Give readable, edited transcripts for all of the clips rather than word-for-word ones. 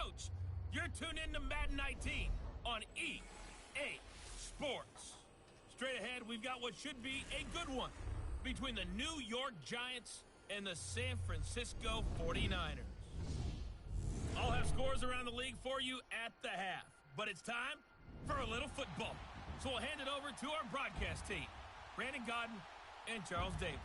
Coach. You're tuned in to Madden 19 on EA Sports. Straight ahead, we've got what should be a good one between the New York Giants and the San Francisco 49ers. I'll have scores around the league for you at the half, but it's time for a little football. So we'll hand it over to our broadcast team, Brandon Godden and Charles Davis.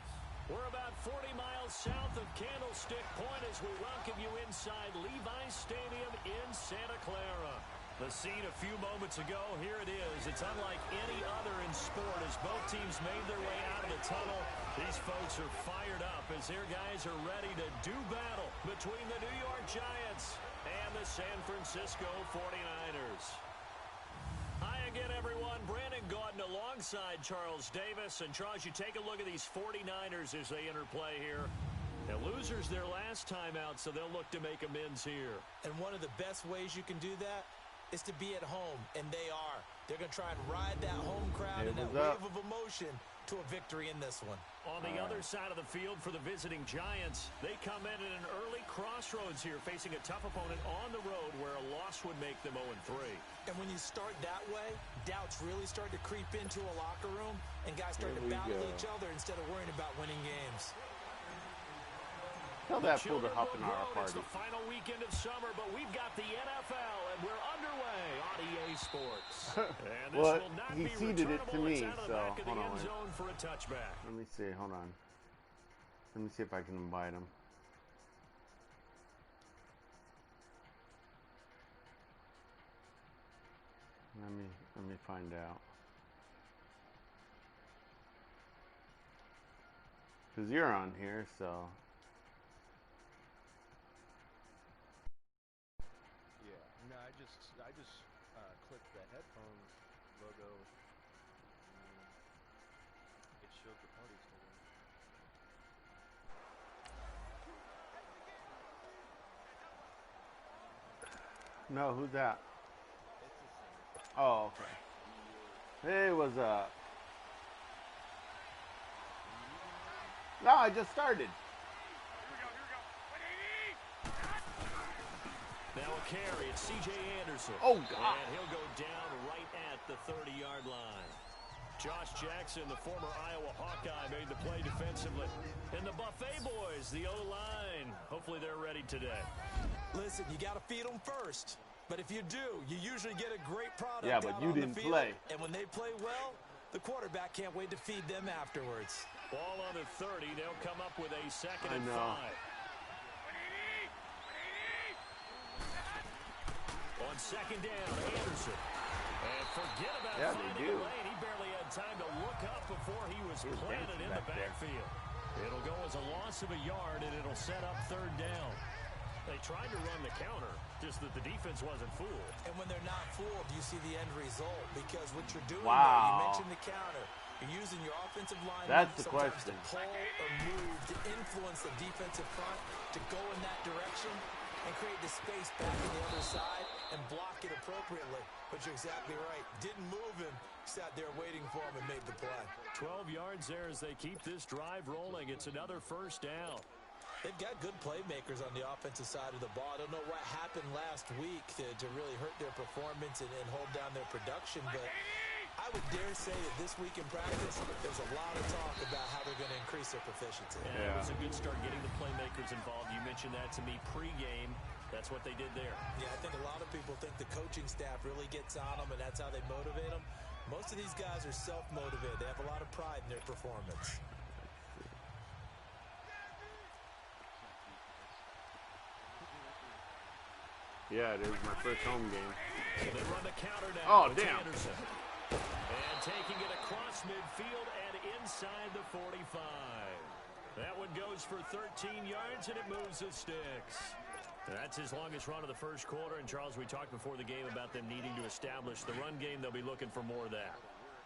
We're about 40 miles south of Candlestick Point as we welcome you inside Levi's Stadium in Santa Clara. The scene a few moments ago, here it is. It's unlike any other in sport as both teams made their way out of the tunnel. These folks are fired up as their guys are ready to do battle between the New York Giants and the San Francisco 49ers. Hi again, everyone. Brandon Gaudin alongside Charles Davis. And Charles, you take a look at these 49ers as they interplay here. Now, losers their last time out, so they'll look to make amends here. And one of the best ways you can do that is to be at home, and they are. They're going to try and ride that home crowd and that wave of emotion to a victory in this one. On the other side of the field for the visiting Giants, they come in at an early crossroads here, facing a tough opponent on the road where a loss would make them 0-3. And when you start that way, doubts really start to creep into a locker room, and guys start to battle each other instead of worrying about winning games. Tell that fool to hop in our party. It's the final weekend of summer, but we've got the NFL, and we're underway on EA Sports. And well, he seeded it to me, so hold on. For a touchback. Let me see. Hold on. Let me see if I can invite him. Let me find out. Cause you're on here, so. I just clicked the headphones logo. It showed the party still. No, who's that? Oh, okay. Hey, what's up? No, I just started. Now a carry, it's C.J. Anderson. Oh, God. And he'll go down right at the 30-yard line. Josh Jackson, the former Iowa Hawkeye, made the play defensively. And the Buffet boys, the O-line, hopefully they're ready today. Listen, you got to feed them first. But if you do, you usually get a great product. Yeah, but you didn't play. And when they play well, the quarterback can't wait to feed them afterwards. Ball on the 30. They'll come up with a 2nd and 5. On 2nd down, Anderson. And forget about finding a lane. He barely had time to look up before he was planted in the backfield. It'll go as a loss of a yard, and it'll set up 3rd down. They tried to run the counter, just that the defense wasn't fooled. And when they're not fooled, you see the end result. Because what you're doing, wow. you mentioned the counter. You're using your offensive line sometimes to pull or move, to influence the defensive front, to go in that direction, and create the space back on the other side and block it appropriately. But you're exactly right. Didn't move him. Sat there waiting for him and made the play. 12 yards there as they keep this drive rolling. It's another 1st down. They've got good playmakers on the offensive side of the ball. I don't know what happened last week to really hurt their performance and hold down their production, but I would dare say that this week in practice, there's a lot of talk about how they're going to increase their proficiency. Yeah, it was a good start getting the playmakers involved. You mentioned that to me pregame. That's what they did there. Yeah, I think a lot of people think the coaching staff really gets on them, and that's how they motivate them. Most of these guys are self-motivated. They have a lot of pride in their performance. Yeah, it is my first home game. So they run the counter now. Oh, damn. Anderson. And taking it across midfield and inside the 45. That one goes for 13 yards, and it moves the sticks. That's his longest run of the first quarter. And, Charles, we talked before the game about them needing to establish the run game. They'll be looking for more of that.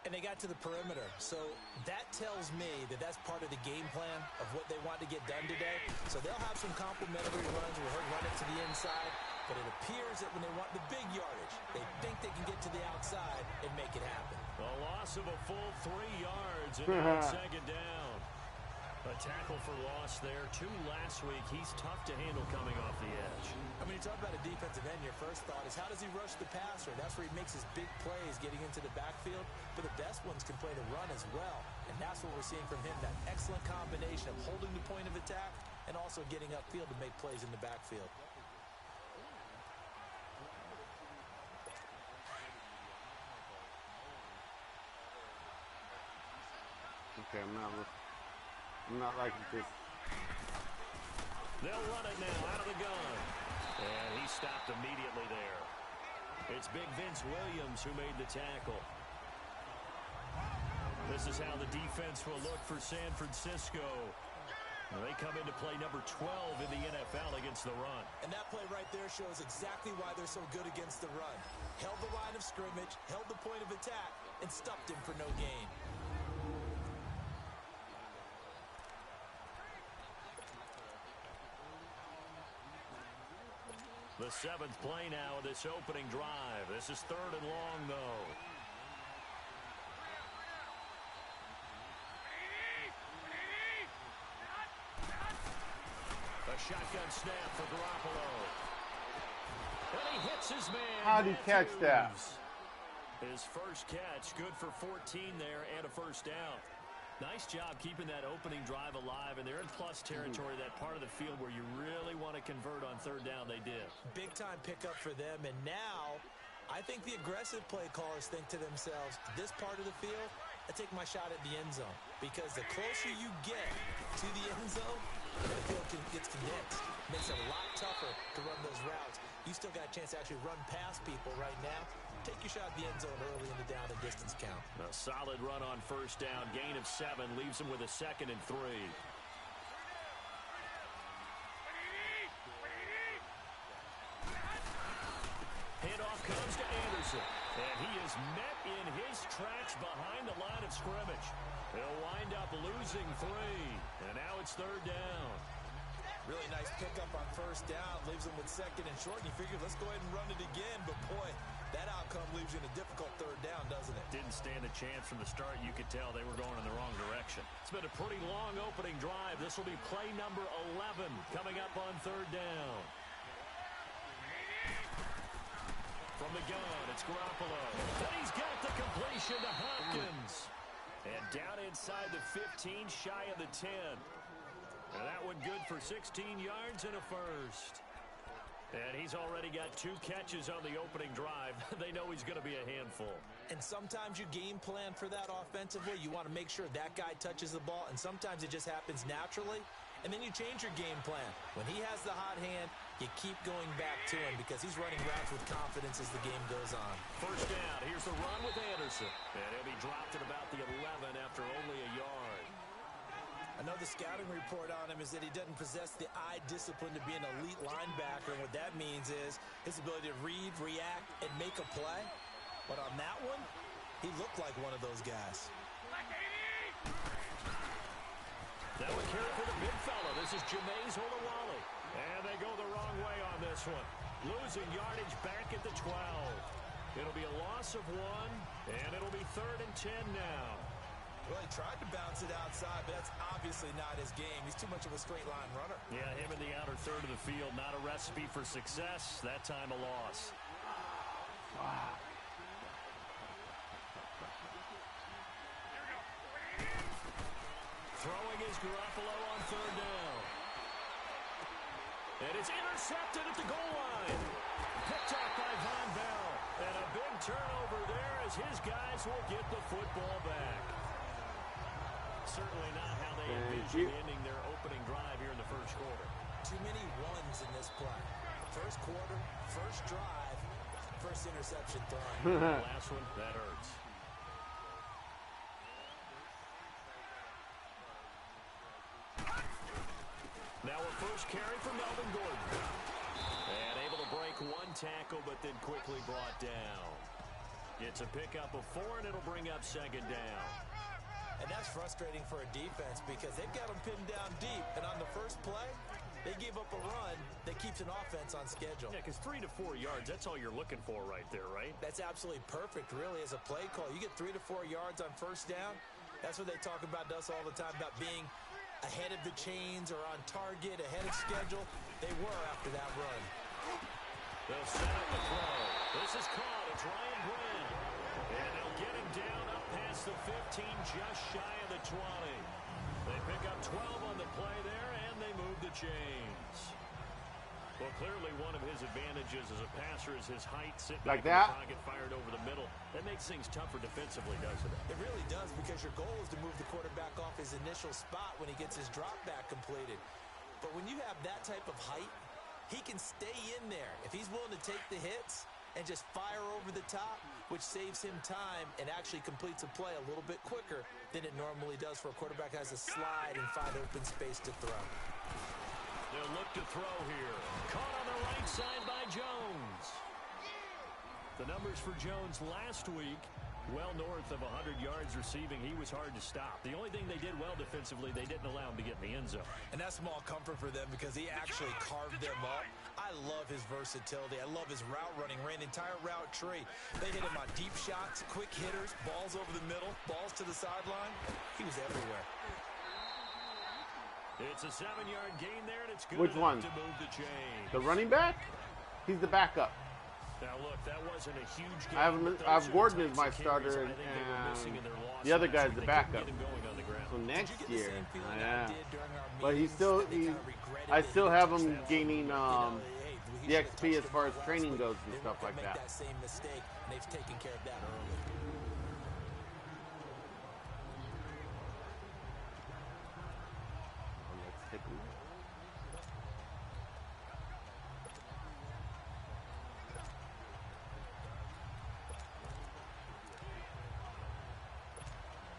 And they got to the perimeter. So that tells me that that's part of the game plan of what they want to get done today. So they'll have some complimentary runs where he'll run it to the inside. But it appears that when they want the big yardage, they think they can get to the outside and make it happen. A loss of a full 3 yards and on 2nd down. A tackle for loss there. 2 last week. He's tough to handle coming off the edge. I mean, you talk about a defensive end, your first thought is how does he rush the passer? That's where he makes his big plays getting into the backfield. But the best ones can play the run as well. And that's what we're seeing from him, that excellent combination of holding the point of attack and also getting upfield to make plays in the backfield. Okay, I'm not liking this. They'll run it now out of the gun. And he stopped immediately there. It's Big Vince Williams who made the tackle. This is how the defense will look for San Francisco. They come into play number 12 in the NFL against the run. And that play right there shows exactly why they're so good against the run. Held the line of scrimmage, held the point of attack, and stuffed him for no gain. The 7th play now of this opening drive. This is 3rd and long, though. A shotgun snap for Garoppolo. And he hits his man. How'd he catch that? His first catch, good for 14 there and a first down. Nice job keeping that opening drive alive, and they're in plus territory, that part of the field where you really want to convert on 3rd down. They did. Big-time pickup for them, and now I think the aggressive play callers think to themselves, this part of the field, I take my shot at the end zone, because the closer you get to the end zone, the field gets condensed. Makes it a lot tougher to run those routes. You still got a chance to actually run past people right now. Take your shot at the end zone early in the down and distance count. A solid run on 1st down. Gain of 7 leaves him with a 2nd and 3. Handoff comes to Anderson. And he is met in his tracks behind the line of scrimmage. He'll wind up losing 3. And now it's 3rd down. Really nice pickup on 1st down. Leaves him with 2nd and short. And you figure, let's go ahead and run it again. But, boy, that outcome leaves you in a difficult 3rd down, doesn't it? Didn't stand a chance from the start. You could tell they were going in the wrong direction. It's been a pretty long opening drive. This will be play number 11 coming up on 3rd down. From the gun, it's Garoppolo. And he's got the completion to Hopkins. And down inside the 15, shy of the 10. And that one good for 16 yards and a first. And he's already got 2 catches on the opening drive. They know he's going to be a handful. And sometimes you game plan for that offensively. You want to make sure that guy touches the ball. And sometimes it just happens naturally. And then you change your game plan. When he has the hot hand, you keep going back to him because he's running routes with confidence as the game goes on. 1st down. Here's the run with Anderson. And he'll be dropped at about the 11 after only a yard. I know the scouting report on him is that he doesn't possess the eye discipline to be an elite linebacker. And what that means is his ability to read, react, and make a play. But on that one, he looked like one of those guys. That would carry for the big fella. This is Jameis Olawale. And they go the wrong way on this one. Losing yardage back at the 12. It'll be a loss of 1, and it'll be 3rd and 10 now. Well, he tried to bounce it outside, but that's obviously not his game. He's too much of a straight-line runner. Yeah, him in the outer third of the field, not a recipe for success. That time a loss. Wow. Throwing is Garoppolo on 3rd down. And it's intercepted at the goal line. Picked off by Von Bell. And a big turnover there as his guys will get the football back. Certainly not how they envisioned ending their opening drive here in the 1st quarter. Too many ones in this play. 1st quarter, 1st drive, 1st interception thrown. Last one, that hurts. Now a first carry for Melvin Gordon. And able to break 1 tackle, but then quickly brought down. It's a pickup of 4, and it'll bring up 2nd down. And that's frustrating for a defense because they've got them pinned down deep. And on the first play, they gave up a run that keeps an offense on schedule. Yeah, because 3 to 4 yards, that's all you're looking for right there, right? That's absolutely perfect, really, as a play call. You get 3 to 4 yards on 1st down. That's what they talk about to us all the time, about being ahead of the chains or on target, ahead of schedule. They were after that run. They'll set up the throw. This is caught. It's Ryan Brand. And they'll get him down up past the 15, just shy of the 20. They pick up 12 on the play there, and they move the chains. Well, clearly one of his advantages as a passer is his height. Sit like back that. in the pocket, fired over the middle. That makes things tougher defensively, doesn't it? It really does, because your goal is to move the quarterback off his initial spot when he gets his drop back completed. But when you have that type of height, he can stay in there if he's willing to take the hits and just fire over the top, which saves him time and actually completes a play a little bit quicker than it normally does for a quarterback who has a slide and find open space to throw. They'll look to throw here. Caught on the right side by Jones. The numbers for Jones last week, well north of 100 yards receiving. He was hard to stop. The only thing they did well defensively, they didn't allow him to get in the end zone. And that's small comfort for them, because he actually carved them up. I love his versatility. I love his route running. Ran the entire route tree. They hit him on deep shots, quick hitters, balls over the middle, balls to the sideline. He was everywhere. It's a 7-yard gain there, and it's good Which one? to move the chain. The running back? He's the backup. Now look, that wasn't a huge game. I have Gordon as my starter, and the other guy's the backup. So next year, but I still have him gaining the XP as far as training goes and stuff like that. That same mistake, and they've taken care of that early. Let's take a look.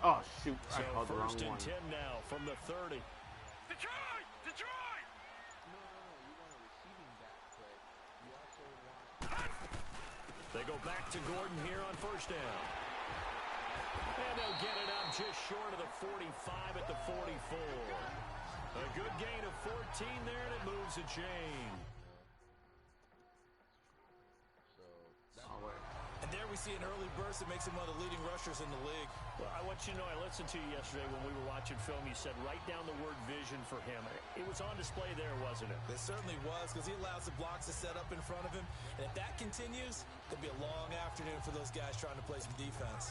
Oh, shoot. I called the wrong First and one. 10 now from the 30. Detroit! Detroit! No, you want a receiving back, but you also want... They go back to Gordon here on first down. And they'll get it up just short of the 45 at the 44. A good gain of 14 there, and it moves the chain. And there we see an early burst that makes him one of the leading rushers in the league. Well, I want you to know, I listened to you yesterday when we were watching film. You said write down the word vision for him. It was on display there, wasn't it? It certainly was, because he allows the blocks to set up in front of him. And if that continues, it'll be a long afternoon for those guys trying to play some defense.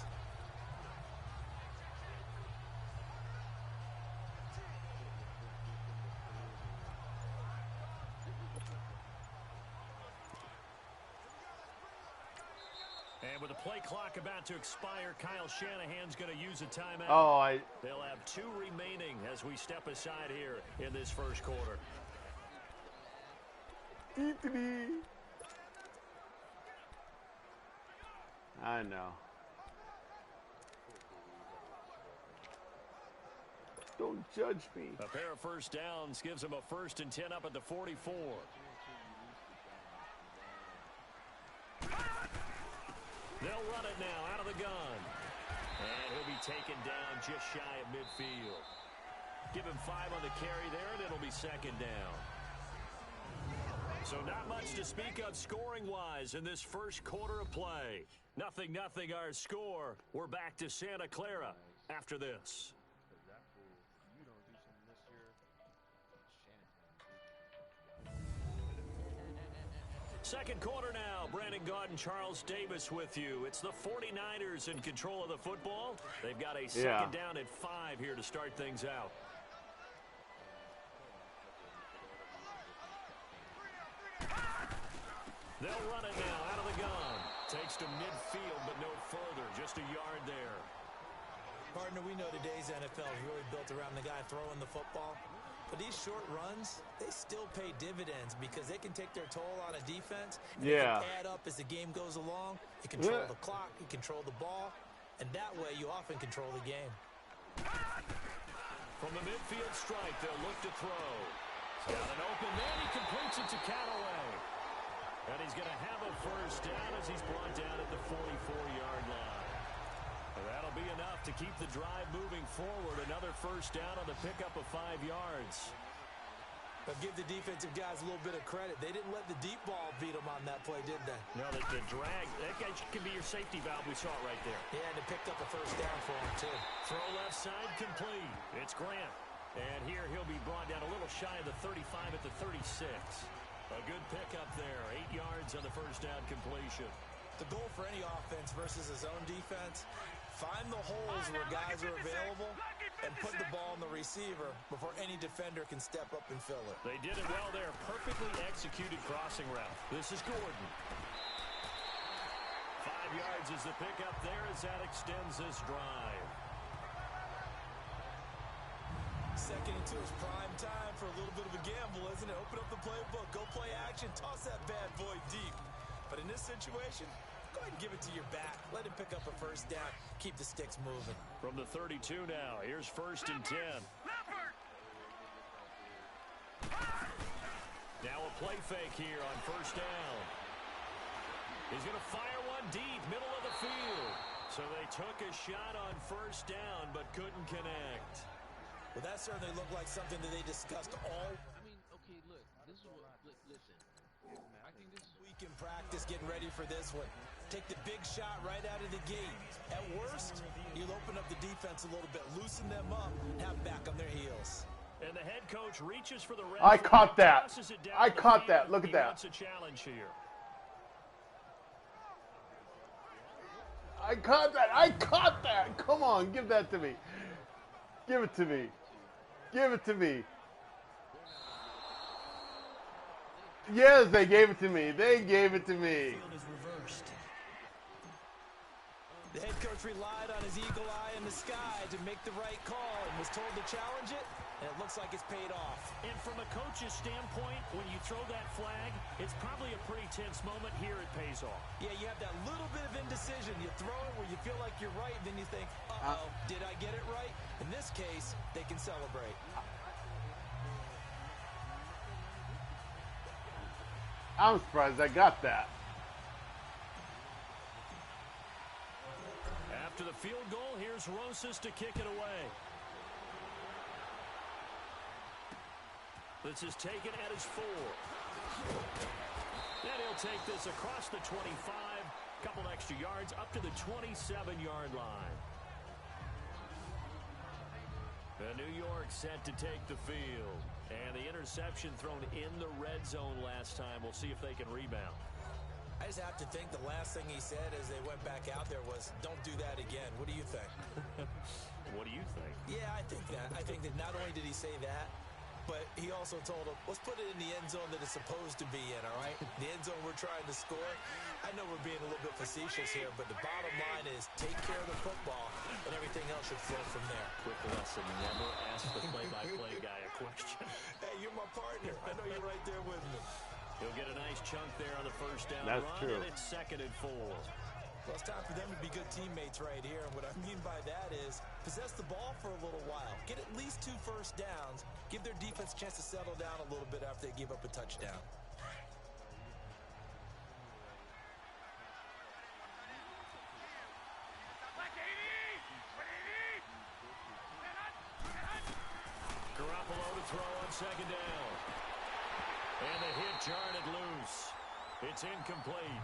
And with the play clock about to expire, Kyle Shanahan's going to use a timeout. Oh, They'll have 2 remaining as we step aside here in this first quarter. I know. Don't judge me. A pair of first downs gives them a 1st and 10 up at the 44. They'll run it now out of the gun. And he'll be taken down just shy of midfield. Give him 5 on the carry there, and it'll be 2nd down. So not much to speak of scoring-wise in this first quarter of play. 0-0 our score. We're back to Santa Clara after this. You don't do something this year. Second quarter now. Brandon Gaudin, Charles Davis with you. It's the 49ers in control of the football. They've got a 2nd down at 5 here to start things out. They'll run it now out of the gun. Takes to midfield, but no further. Just a yard there. Partner, we know today's NFL is really built around the guy throwing the football. But these short runs, they still pay dividends because they can take their toll on a defense. And they can add up as the game goes along. You control the clock, you control the ball, and that way you often control the game. From the midfield stripe, they'll look to throw. He's got an open man. He completes it to Callaway. And he's going to have a first down as he's brought down at the 44-yard line. And that'll be enough to keep the drive moving forward. Another first down on the pickup of 5 yards. But give the defensive guys a little bit of credit. They didn't let the deep ball beat them on that play, did they? No, the drag. That guy can be your safety valve. We saw it right there. Yeah, and it picked up a first down for him, too. Throw left side complete. It's Grant. And here he'll be brought down a little shy of the 35 at the 36. A good pickup there. 8 yards yards on the first down completion. The goal for any offense versus his own defense, find the holes where guys are available and put the ball in the receiver before any defender can step up and fill it. They did it well there. Perfectly executed crossing route. This is Gordon. 5 yards is the pickup there as that extends this drive. Second and 2 is prime time for a little bit of a gamble, isn't it? Open up the playbook, go play action, toss that bad boy deep. But in this situation, go ahead and give it to your back. Let him pick up a first down. Keep the sticks moving. From the 32 now, here's 1st and 10. Now a play fake here on 1st down. He's going to fire one deep, middle of the field. So they took a shot on 1st down, but couldn't connect. Well, that certainly looked like something that they discussed all I mean, okay, look, this is what, listen. I think this is week in practice getting ready for this one. Take the big shot right out of the gate. At worst, you'll open up the defense a little bit, loosen them up, have them back on their heels. And the head coach reaches for the red. I caught that. I caught that. Look at that. He wants a challenge here. I caught that. I caught that. Come on, give that to me. Give it to me. Give it to me. Yes, they gave it to me. They gave it to me. Field is reversed. The head coach relied on his eagle eye in the sky to make the right call and was told to challenge it, and it looks like it's paid off. And from a coach's standpoint, when you throw that flag, it's probably a pretty tense moment. Here it pays off. Yeah, you have that little bit of indecision. You throw it where you feel like you're right, and then you think, uh-oh, did I get it right? In this case, they can celebrate. I'm surprised I got that. After the field goal, here's Rosas to kick it away. This is taken at his 4. And he'll take this across the 25, couple extra yards up to the 27-yard line. The New York set to take the field. And the interception thrown in the red zone last time. We'll see if they can rebound. I just have to think the last thing he said as they went back out there was, don't do that again. What do you think? What do you think? Yeah, I think that. I think that not only did he say that, but he also told him, let's put it in the end zone that it's supposed to be in, all right? The end zone we're trying to score. I know we're being a little bit facetious here, but the bottom line is take care of the football, and everything else should flow from there. Quick lesson, never ask the play-by-play guy a question. Hey, you're my partner. I know you're right there with me. He'll get a nice chunk there on the first down That's run, true. and it's 2nd and 4. Well, it's time for them to be good teammates right here, and what I mean by that is possess the ball for a little while. Get at least 2 first downs. Give their defense a chance to settle down a little bit after they give up a touchdown. Garoppolo to throw on 2nd down. And the hit jarred it loose. It's incomplete.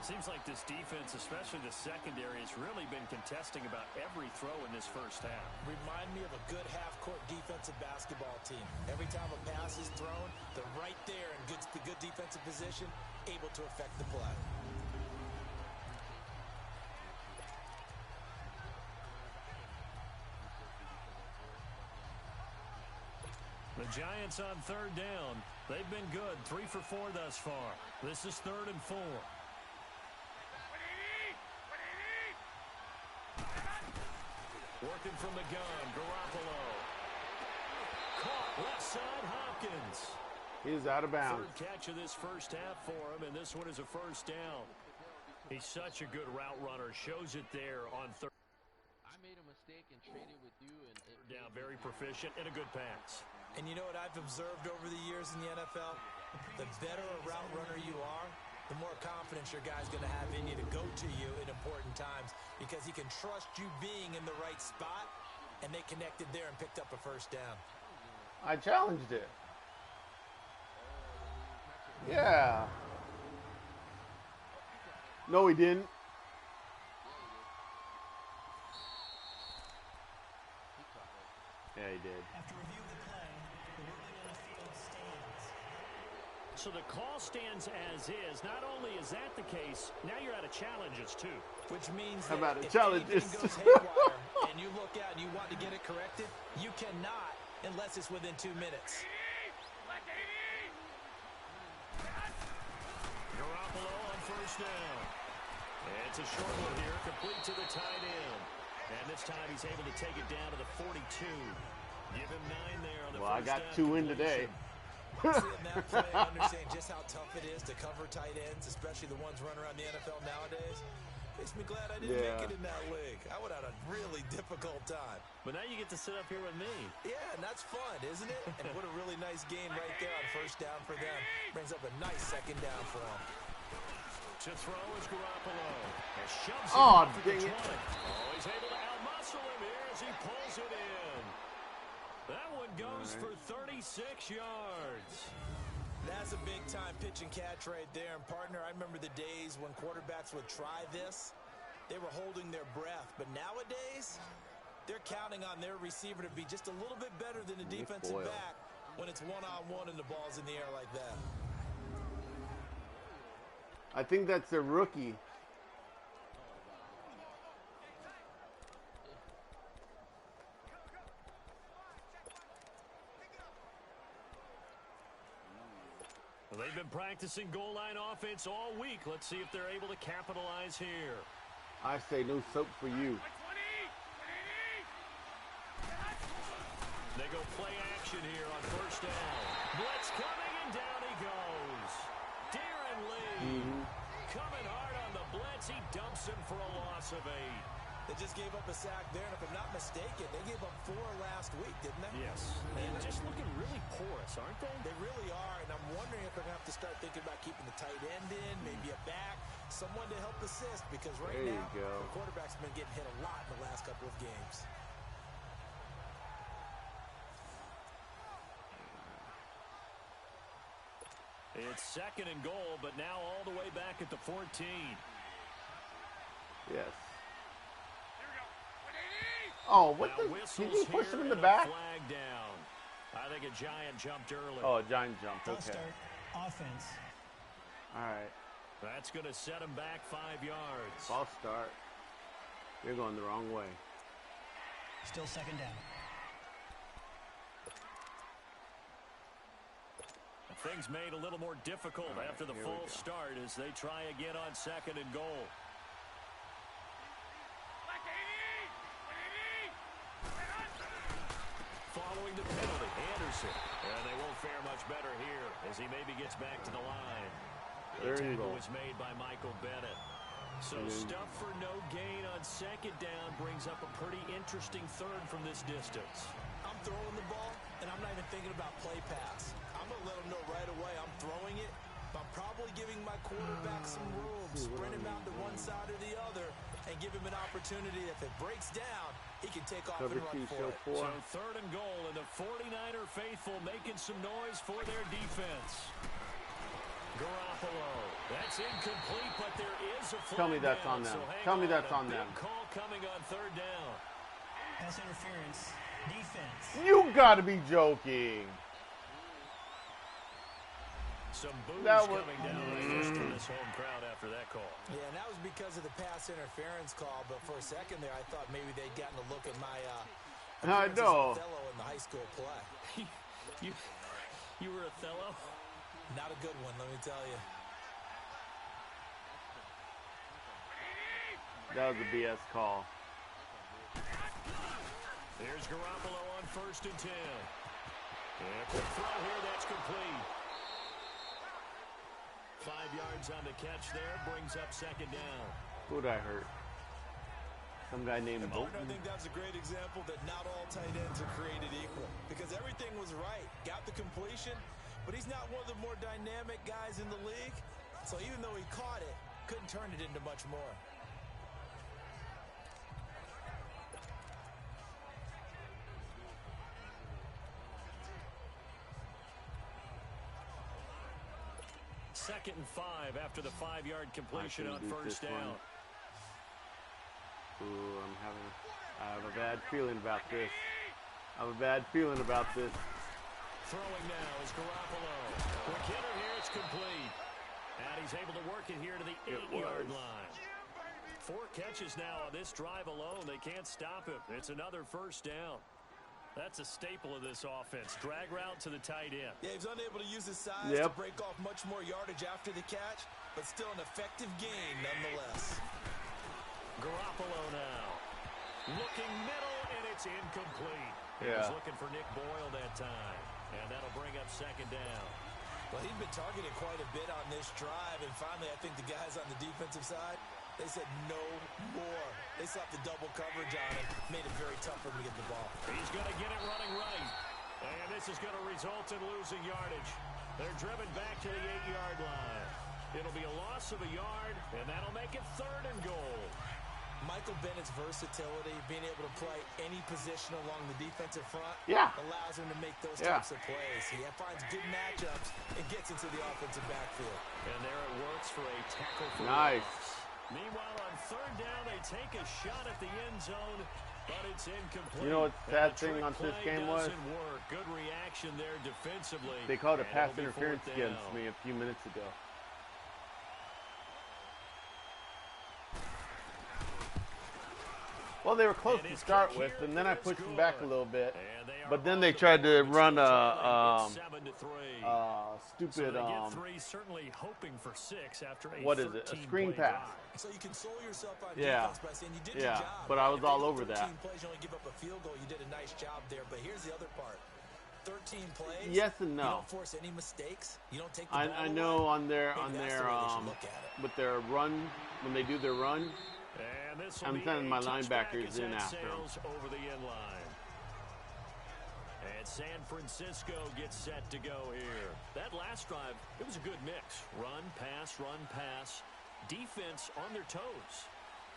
Seems like this defense, especially the secondary, has really been contesting about every throw in this first half. Remind me of a good half-court defensive basketball team. Every time a pass is thrown, they're right there in good defensive position, able to affect the play. The Giants on 3rd down. They've been good, 3 for 4 thus far. This is 3rd and 4. Working from the gun, Garoppolo. Caught left side, Hopkins. He's out of bounds. 3rd catch of this first half for him, and this one is a first down. He's such a good route runner. Shows it there on 3rd. I made a mistake and traded with you, and Down, very proficient and a good pass. And you know what I've observed over the years in the NFL? The better a route runner you are, the more confidence your guy's going to have in you to go to you in important times because he can trust you being in the right spot, and they connected there and picked up a first down. I challenged it. Yeah. No, he didn't. Yeah, he did. After review of the play, the ruling on the field stands. So the call stands as is. Not only is that the case, now you're out of challenges too. Which means How that about if challenges? anything goes haywire and you look out and you want to get it corrected, you cannot unless it's within 2 minutes. Garoppolo on first down. And it's a short one here, complete to the tight end. And this time he's able to take it down to the 42. Give him 9 there on the Well, I first got down 2 in today. Seeing that play, I understand just how tough it is to cover tight ends, especially the ones running around the NFL nowadays. Makes me glad I didn't make it in that league. I would have had a really difficult time. But now you get to sit up here with me. Yeah, and that's fun, isn't it? And what a really nice gain right there on first down for them. Brings up a nice second down for them. To throw is Garoppolo. And shoves Oh, it dang it. Oh, he's able to outmuscle him here as he pulls it in. That one goes for 36 yards. That's a big-time pitch and catch right there. And, partner, I remember the days when quarterbacks would try this. They were holding their breath. But nowadays, they're counting on their receiver to be just a little bit better than the defensive back when it's one-on-one and the ball's in the air like that. I think that's a rookie. Well, they've been practicing goal line offense all week. Let's see if they're able to capitalize here. I say no soap for you. They go play action here on first down. Blitz coming, and down he goes. Darren Lee coming hard on the blitz. He dumps him for a loss of 8. They just gave up a sack there, and if I'm not mistaken, they gave up 4 last week, didn't they? Yes. And just looking really porous, aren't they? They really are, and I'm wondering if they're going to have to start thinking about keeping the tight end in, maybe a back, someone to help assist, because right now, the quarterback's been getting hit a lot in the last couple of games. It's second and goal, but now all the way back at the 14. Yes. Oh, what the? Did he push him in the back? Flag down. I think a Giant jumped early. Oh, a Giant jumped. Okay. Start offense. All right. That's going to set him back 5 yards. False start. You're going the wrong way. Still second down. Things made a little more difficult after the false start as they try again on second and goal. Following the penalty, Anderson. And they won't fare much better here as he maybe gets back to the line. The tackle was made by Michael Bennett. So stuff for no gain on second down brings up a pretty interesting third from this distance. I'm throwing the ball, and I'm not even thinking about play pass. I'm going to let them know right away I'm throwing it, but I'm probably giving my quarterback some room, sprint him out to one side or the other, and give him an opportunity. If it breaks down, he can take off and run for it. So third and goal, and the 49er faithful making some noise for their defense. Garoppolo. That's incomplete, but there is a flag. Tell me that's on them. Tell me that's on them. Call coming on third down. Pass interference. Defense. You gotta be joking. Some boos That coming down from this home crowd after that call. Yeah, and that was because of the pass interference call, but for a second there, I thought maybe they'd gotten a look at my I know. Othello in the high school play. You were Othello? Not a good one, let me tell you. That was a BS call. There's Garoppolo on first and 10. And a quick throw here, that's complete. 5 yards on the catch there, brings up second down. Who'd I hurt? Some guy named Bolton. I think that's a great example that not all tight ends are created equal. Because everything was right. Got the completion, but he's not one of the more dynamic guys in the league. So even though he caught it, couldn't turn it into much more. Second and 5 after the 5-yard completion on first down. Ooh, I have a bad feeling about this. I have a bad feeling about this. Throwing now is Garoppolo. Quick hitter here, it's he's able to work it here to the 8-yard line. 4 catches now on this drive alone. They can't stop him. It's another first down. That's a staple of this offense. Drag route to the tight end. Yeah, he's unable to use his size to break off much more yardage after the catch, but still an effective gain nonetheless. Garoppolo now. Looking middle, and it's incomplete. Yeah. He was looking for Nick Boyle that time, and that'll bring up second down. Well, he'd been targeted quite a bit on this drive, and finally I think the guys on the defensive side, they said no more. They slapped the double coverage on him, made it very tough for him to get the ball. He's going to get it running right, and this is going to result in losing yardage. They're driven back to the 8-yard line. It'll be a loss of a yard, and that'll make it 3rd and goal. Michael Bennett's versatility, being able to play any position along the defensive front, allows him to make those types of plays. He finds good matchups and gets into the offensive backfield. And there it works for a tackle for nice. loss. Meanwhile, on 3rd down, they take a shot at the end zone, but it's incomplete. You know what the sad thing on this game was? Good reaction there defensively. They called a pass interference against me a few minutes ago. Well, they were close to start with, and then I pushed them back a little bit. But then they tried to run a stupid, what is it, a screen pass. So you console yourself on defense by saying you did your job. But I was all over that. 13 plays, you only give up a field goal. You did a nice job there. But here's the other part. 13 plays. Yes and no. You don't force any mistakes. You don't take the ball I know away. on their with their run, when they do their run, I'm sending my linebackers in after them. Over the end line. And San Francisco gets set to go here. That last drive, it was a good mix. Run, pass. Defense on their toes.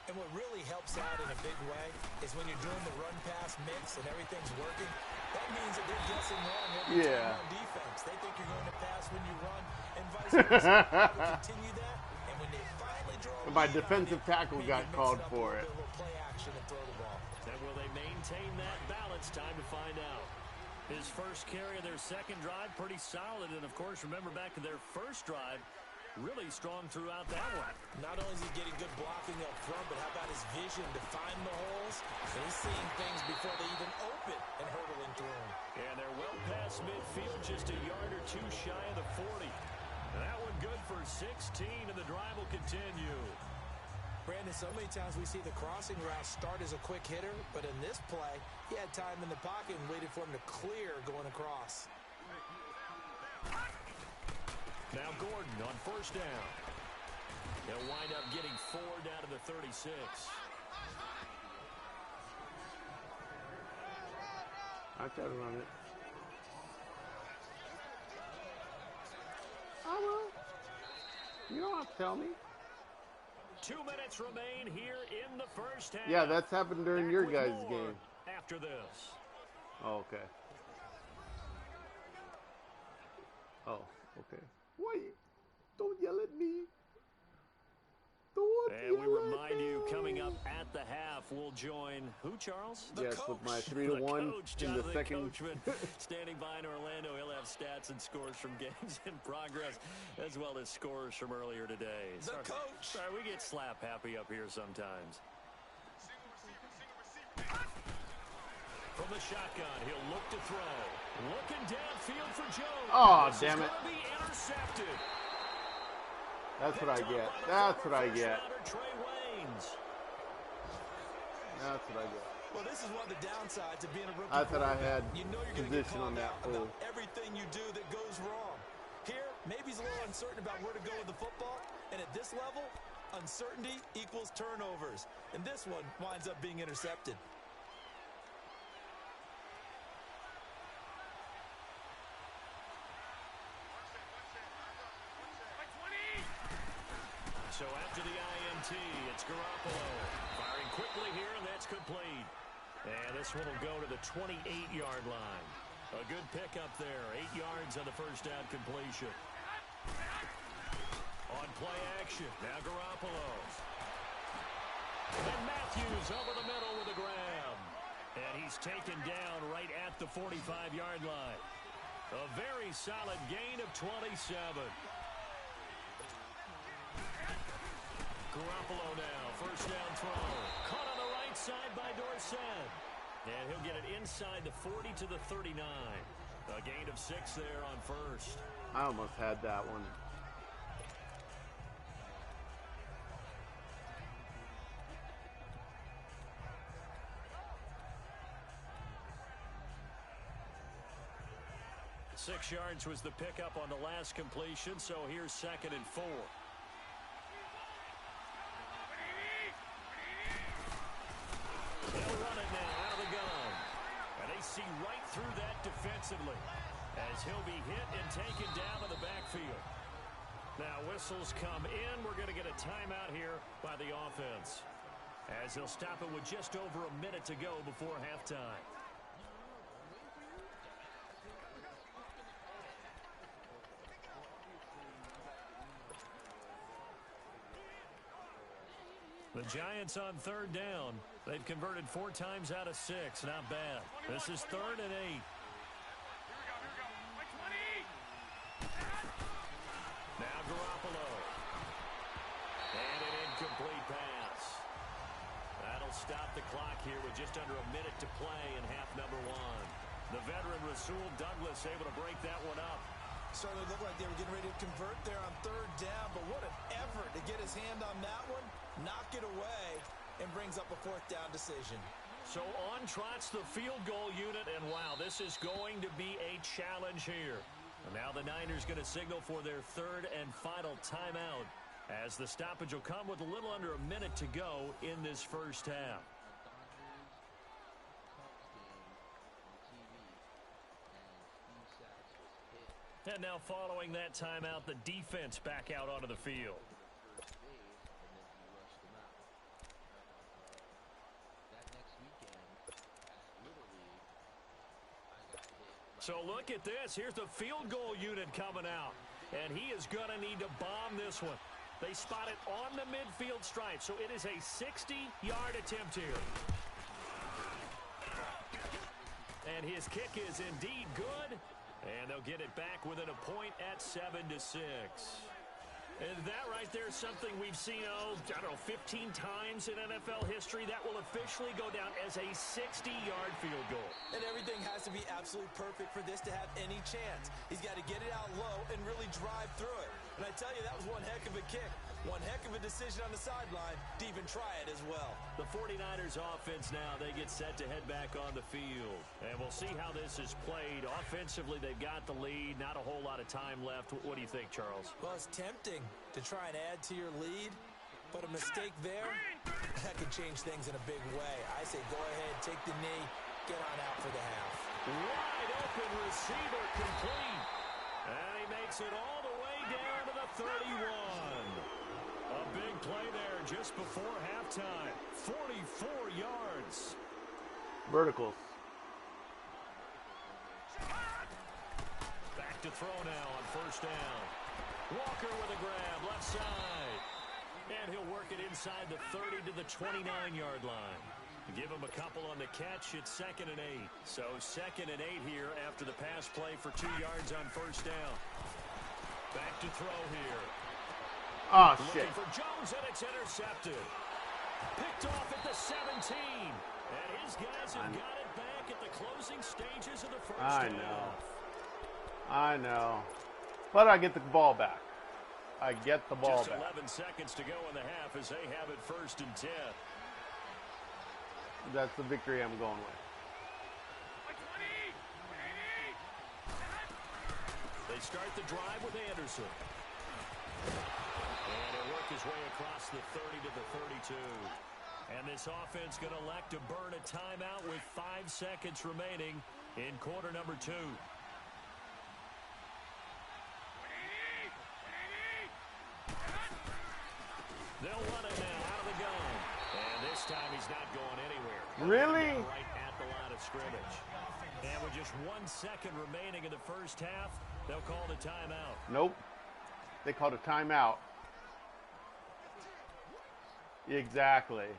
And what really helps out in a big way is when you're doing the run-pass mix and everything's working, that means that they're guessing wrong every time on defense. They think you're going to pass when you run, and vice versa. They continue that, and when they finally draw a my defensive tackle got called for it. Play action and throw the ball. And will they maintain that balance? Time to find out. His first carry of their second drive, pretty solid. And, of course, remember back to their first drive, really strong throughout that one. Not only is he getting good blocking up front, but how about his vision to find the holes? And he's seeing things before they even open and hurdling through them. And they're well past midfield, just a yard or two shy of the 40. That one good for 16, and the drive will continue. Brandon, so many times we see the crossing route start as a quick hitter, but in this play, he had time in the pocket and waited for him to clear going across. Now Gordon on first down. They'll wind up getting 4 down to the 36. I try to run it. You don't have to tell me. 2 minutes remain here in the first half. Yeah, that's happened during your guys' game. After this. Oh, okay. Oh, okay. Wait, don't yell at me. And we remind you, coming up at the half, we'll join who, Charles? Yes, with my 3-1 in the second. Standing by in Orlando, he'll have stats and scores from games in progress, as well as scores from earlier today. Sorry, we get slap happy up here sometimes. From the shotgun, he'll look to throw. Looking downfield for Jones. Oh, damn it. Be intercepted. That's what I get. That's what I get. That's what I get. Well, this is one of the downsides of being a rookie. I thought I had you know you're going to get position on called that out about everything you do that goes wrong. Here, maybe he's a little uncertain about where to go with the football, and at this level, uncertainty equals turnovers. And this one winds up being intercepted. So after the INT, it's Garoppolo. Firing quickly here, and that's complete. And this one will go to the 28-yard line. A good pickup there. 8 yards on the first down completion. On play action, now Garoppolo. And Matthews over the middle with a grab. And he's taken down right at the 45-yard line. A very solid gain of 27. Garoppolo now, first down throw. Caught on the right side by Dorsett. And he'll get it inside the 40 to the 39. A gain of 6 there on first. I almost had that one. Six yards was the pickup on the last completion, so here's 2nd and 4. They'll run it now out of the gun. And they see right through that defensively as he'll be hit and taken down in the backfield. Now whistles come in. We're going to get a timeout here by the offense as they'll stop it with just over a minute to go before halftime. The Giants on 3rd down. They've converted 4 times out of 6. Not bad. This is 3rd and 8. Now Garoppolo. And an incomplete pass. That'll stop the clock here with just under a minute to play in half number 1. The veteran Rasul Douglas able to break that one up. Certainly looked like they were getting ready to convert there on 3rd down, but what an effort to get his hand on that one, knock it away, and brings up a 4th down decision. So on trots the field goal unit, and wow, this is going to be a challenge here. And now the Niners going to signal for their 3rd and final timeout as the stoppage will come with a little under a minute to go in this first half. And now following that timeout, the defense back out onto the field. So look at this. Here's the field goal unit coming out. And he is going to need to bomb this one. They spot it on the midfield stripe. So it is a 60-yard attempt here. And his kick is indeed good. And they'll get it back within a point at 7-6. And that right there is something we've seen, I don't know, 15 times in NFL history. That will officially go down as a 60-yard field goal. And everything has to be absolutely perfect for this to have any chance. He's got to get it out low and really drive through it. And I tell you, that was one heck of a kick. One heck of a decision on the sideline to even try it as well. The 49ers offense now, they get set to head back on the field. And we'll see how this is played. Offensively, they've got the lead. Not a whole lot of time left. What do you think, Charles? Well, it's tempting to try and add to your lead. But a mistake there, that could change things in a big way. I say go ahead, take the knee, get on out for the half. Wide open receiver complete. And he makes it all the way down to the 31. A big play there just before halftime. 44 yards. Verticals. Back to throw now on first down. Walker with a grab, left side. And he'll work it inside the 30 to the 29-yard line. Give him a couple on the catch. It's 2nd and 8. So 2nd and 8 here after the pass play for 2 yards on first down. Back to throw here. Oh, shit. Looking for Jones, and it's intercepted. Picked off at the 17. And his guys have got it back at the closing stages of the first half. I know. But I get the ball back. I get the ball Just back. 11 seconds to go in the half as they have it 1st and 10. That's the victory I'm going with. They start the drive with Anderson. And he'll work his way across the 30 to the 32. And this offense going to elect to burn a timeout with 5 seconds remaining in quarter number 2. They'll run it now out of the gun. And this time he's not going anywhere. Really? Right at the line of scrimmage. And with just 1 second remaining in the first half, they'll call the timeout. Nope. They called a timeout. Exactly.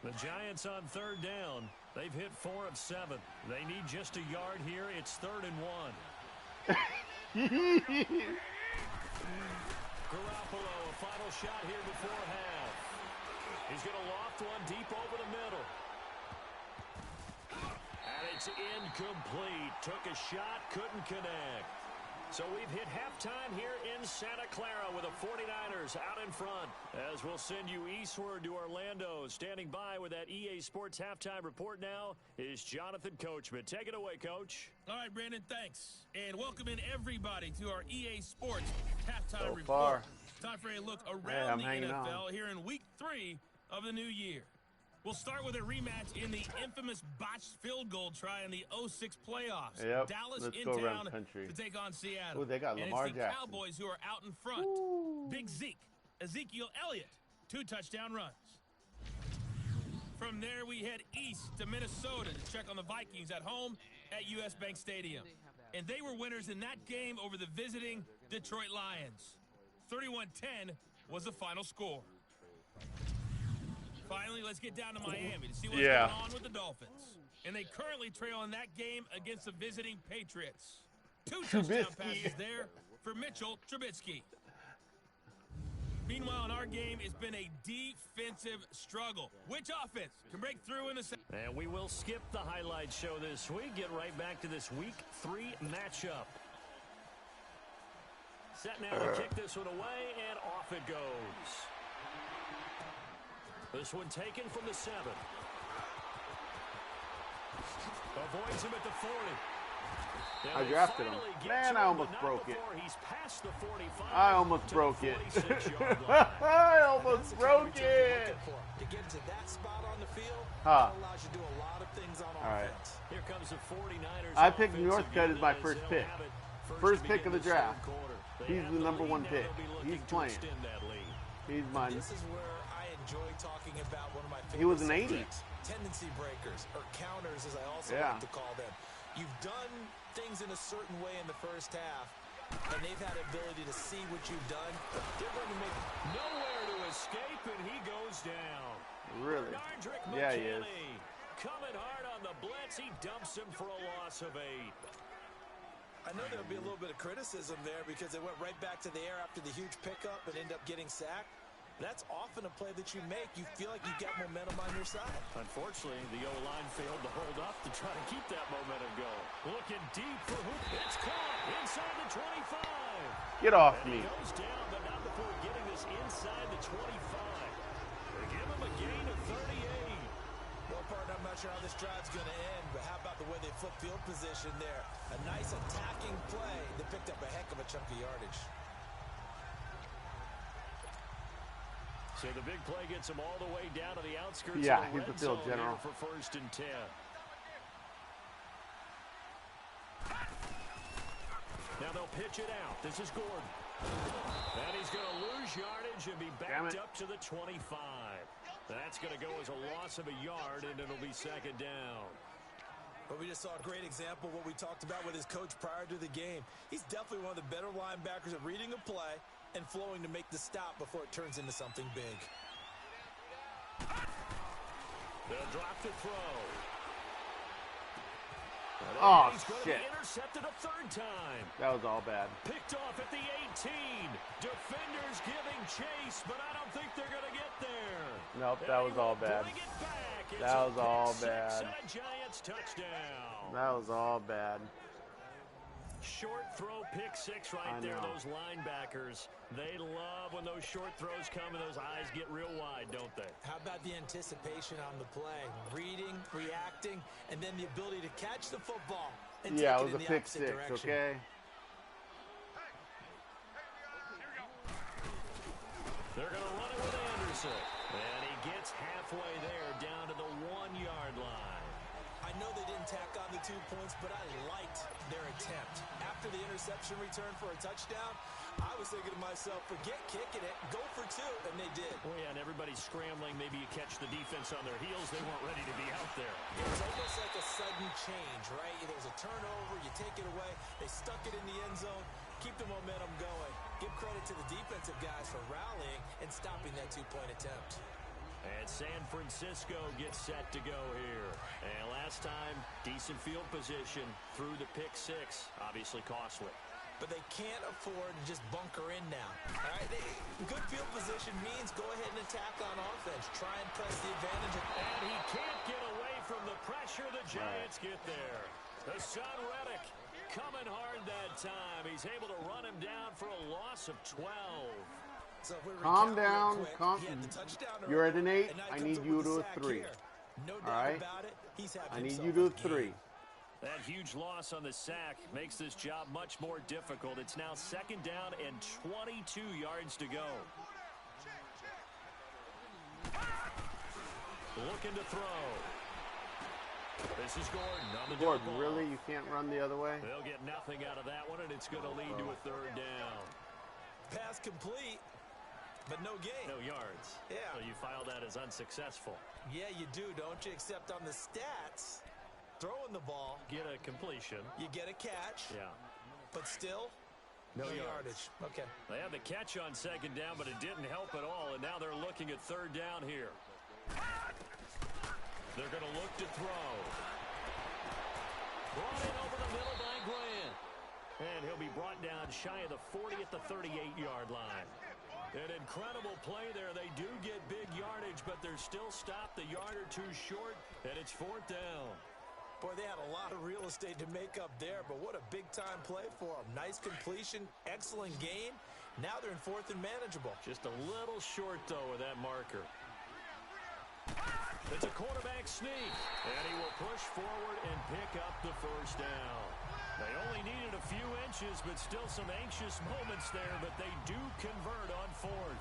The Giants on 3rd down. They've hit 4 of 7. They need just a yard here. It's 3rd and 1. Garoppolo, a final shot here before half. He's going to loft one deep over the middle. And it's incomplete. Took a shot, couldn't connect. So we've hit halftime here in Santa Clara with the 49ers out in front. As we'll send you eastward to Orlando. Standing by with that EA Sports halftime report now is Jonathan Coachman. Take it away, Coach. All right, Brandon, thanks. And welcome in everybody to our EA Sports halftime report. Far. Time for a look around I'm the hanging NFL on. here in week 3 of the new year. We'll start with a rematch in the infamous botched field goal try in the 06 playoffs. Yep. Dallas Let's in go around town the country. to take on Seattle. Ooh, they got and Lamar it's the Jackson. Cowboys who are out in front. Ooh. Big Zeke, Ezekiel Elliott, 2 touchdown runs. From there, we head east to Minnesota to check on the Vikings at home at US Bank Stadium. And they were winners in that game over the visiting Detroit Lions. 31-10 was the final score. Finally, let's get down to Miami to see what's going on with the Dolphins. And they currently trail in that game against the visiting Patriots. 2 touchdown passes there for Mitchell Trubisky. Meanwhile, in our game, it's been a defensive struggle. Which offense can break through in the second? And we will skip the highlight show this week. Get right back to this week 3 matchup. Set now to kick this one away, and off it goes. This one taken from the 7. Avoids him at the 40. I drafted him. Man, I almost broke it. I almost broke it. I almost broke it. To get to that spot on the field, Huh. that allows you to do a lot of things on All right. offense. Here comes the 49ers. I picked Northcutt as my first pick. First pick of the draft. He's the #1 pick. He's playing. He's mine. This is where I enjoy talking about one of my favorite He was an 80. subjects, tendency breakers, or counters, as I also like to call them. You've done things in a certain way in the first half, and they've had the ability to see what you've done. They're going to make nowhere to escape, and he goes down. Really? Yeah, he is. Coming hard on the blitz, he dumps him for a loss of 8. I know there'll be a little bit of criticism there because they went right back to the air after the huge pickup and end up getting sacked. That's often a play that you make. You feel like you've got momentum on your side. Unfortunately, the O-line failed to hold up to try to keep that momentum going. Looking deep for hoop. It's caught inside the 25. Get off and me. He goes down, but not before getting this inside the 25. They give him a gain of 38. Well, partner, I'm not sure how this drive's going to end, but how about the way they flip field position there? A nice attacking play that picked up a heck of a chunk of yardage. So the big play gets him all the way down to the outskirts Yeah, of the he's the red field zone general. here for 1st and 10. Now they'll pitch it out. This is Gordon. And he's going to lose yardage and be backed up to the 25. That's going to go as a loss of a yard, and it'll be 2nd down. But we just saw a great example of what we talked about with his coach prior to the game. He's definitely one of the better linebackers at reading a play and flowing to make the stop before it turns into something big. They'll drop the throw. Oh, he's going to shit. be intercepted a 3rd time. That was all bad. Picked off at the 18. Defenders giving chase, but I don't think they're going to get there. Nope, that was all bad. That was all bad. And a Giants touchdown. That was all bad. Short throw, pick 6 right there. Those linebackers, they love when those short throws come and those eyes get real wide, don't they? How about the anticipation on the play? Reading, reacting, and then the ability to catch the football and Yeah, take it was it in a the pick opposite 6, direction. okay? They're going to run it with Anderson. And he gets halfway there down to the 1-yard line. I know they didn't tack on the 2 points, but I liked their attempt. After the interception return for a touchdown, I was thinking to myself, forget kicking it, go for 2, and they did. Oh, yeah, and everybody's scrambling. Maybe you catch the defense on their heels. They weren't ready to be out there. It was almost like a sudden change, right? There was a turnover, you take it away, they stuck it in the end zone, keep the momentum going. Give credit to the defensive guys for rallying and stopping that 2-point attempt. And San Francisco gets set to go here. And last time, decent field position through the pick 6. Obviously costly. but they can't afford to just bunker in now. All right, good field position means go ahead and attack on offense. Try and press the advantage. And he can't get away from the pressure. The Giants get there. Hassan Reddick coming hard that time. He's able to run him down for a loss of 12. So calm down. You're at an 8. I need you to a 3. No doubt all right? about it. I need you to a 3. That huge loss on the sack makes this job much more difficult. It's now 2nd down and 22 yards to go. Looking to throw. This is Gordon on the Gordon, really? You can't run the other way? They'll get nothing out of that one, and it's going to lead to a 3rd down. Pass complete, but no gain. No yards. Yeah. So you file that as unsuccessful. Yeah, you do, don't you? Except on the stats, throwing the ball. Get a completion. You get a catch. Yeah. But still, no yardage. Okay. They had the catch on 2nd down, but it didn't help at all, and now they're looking at 3rd down here. They're going to look to throw. Brought in over the middle by Grant. And he'll be brought down shy of the 40 at the 38-yard line. An incredible play there. They do get big yardage, but they're still stopped a yard or two short, and it's 4th down. Boy, they had a lot of real estate to make up there, but what a big-time play for them. Nice completion, excellent game. Now they're in 4th and manageable. Just a little short, though, with that marker. It's a quarterback sneak, and he will push forward and pick up the 1st down. They only needed a few inches, but still some anxious moments there, but they do convert on 4th.